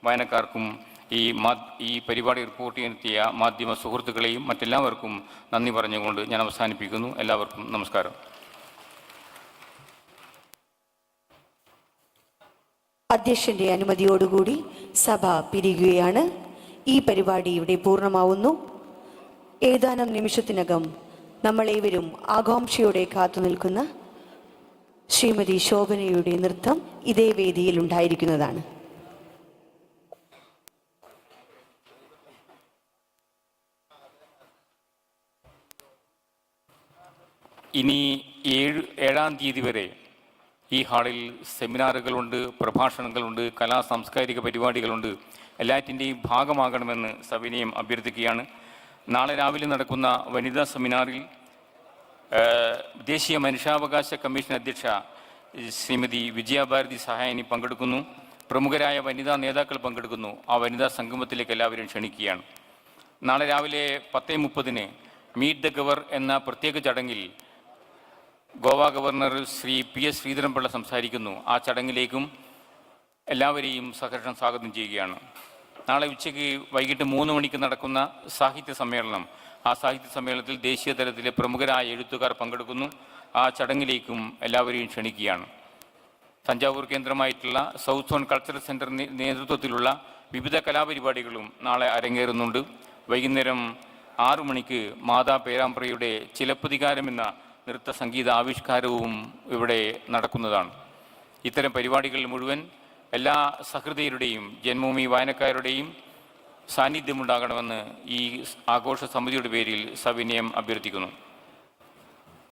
Speaker 5: വായനക്കാർക്കും ഈ പരിപാടി റിപ്പോർട്ട് ചെയ്യാനെത്തിയ മാധ്യമ സുഹൃത്തുക്കളെയും മറ്റെല്ലാവർക്കും നന്ദി പറഞ്ഞുകൊണ്ട് ഞാൻ അവസാനിപ്പിക്കുന്നു. എല്ലാവർക്കും നമസ്കാരം.
Speaker 2: അധ്യക്ഷന്റെ അനുമതിയോടുകൂടി സഭ പിരിയുകയാണ്. ഈ പരിപാടി ഇവിടെ പൂർണ്ണമാവുന്നു. ഏതാനും നിമിഷത്തിനകം നമ്മളേവരും ആകാംക്ഷയോടെ കാത്തുനിൽക്കുന്ന ശ്രീമതി ശോഭനയുടെ നൃത്തം ഇതേ വേദിയിൽ ഉണ്ടായിരിക്കുന്നതാണ്.
Speaker 5: ഇനി 7-ാം തീയതി വരെ ഈ ഹാളിൽ സെമിനാറുകളുണ്ട്, പ്രഭാഷണങ്ങളുണ്ട്, സാംസ്കാരിക പരിപാടികളുണ്ട്. എല്ലാറ്റിൻ്റെയും ഭാഗമാകണമെന്ന് സവിനയം അഭ്യർത്ഥിക്കുകയാണ്. നാളെ രാവിലെ നടക്കുന്ന വനിതാ സെമിനാറിൽ ദേശീയ മനുഷ്യാവകാശ കമ്മീഷൻ അധ്യക്ഷ ശ്രീമതി വിജയഭാരതി സഹായനി പങ്കെടുക്കുന്നു. പ്രമുഖരായ വനിതാ നേതാക്കൾ പങ്കെടുക്കുന്നു. ആ വനിതാ സംഗമത്തിലേക്ക് എല്ലാവരും ക്ഷണിക്കുകയാണ്. നാളെ രാവിലെ 10:30 മീറ്റ് ദ ഗവർ എന്ന പ്രത്യേക ചടങ്ങിൽ ഗോവ ഗവർണർ ശ്രീ PS ശ്രീധരൻപിള്ള സംസാരിക്കുന്നു. ആ ചടങ്ങിലേക്കും എല്ലാവരെയും സഹർഷം സ്വാഗതം ചെയ്യുകയാണ്. നാളെ ഉച്ചയ്ക്ക് വൈകിട്ട് 3 മണിക്ക് നടക്കുന്ന സാഹിത്യ സമ്മേളനം, ആ സാഹിത്യ സമ്മേളനത്തിൽ ദേശീയ തലത്തിലെ പ്രമുഖരായ എഴുത്തുകാർ പങ്കെടുക്കുന്നു. ആ ചടങ്ങിലേക്കും എല്ലാവരെയും ക്ഷണിക്കുകയാണ്. തഞ്ചാവൂർ കേന്ദ്രമായിട്ടുള്ള സൗത്ത് സോൺ കൾച്ചറൽ സെൻറ്റർ നേതൃത്വത്തിലുള്ള വിവിധ കലാപരിപാടികളും നാളെ അരങ്ങേറുന്നുണ്ട്. വൈകുന്നേരം 6 മണിക്ക് മാതാ പേരാമ്പ്രയുടെ ചിലപ്പതികാരം എന്ന നൃത്ത സംഗീത ആവിഷ്കാരവും ഇവിടെ നടക്കുന്നതാണ്. ഇത്തരം പരിപാടികൾ മുഴുവൻ എല്ലാ സഹൃദയരുടെയും ജന്മഭൂമി വായനക്കാരുടെയും സാന്നിധ്യമുണ്ടാകണമെന്ന് ഈ ആഘോഷ സമിതിയുടെ പേരിൽ സവിനയം അഭ്യർത്ഥിക്കുന്നു.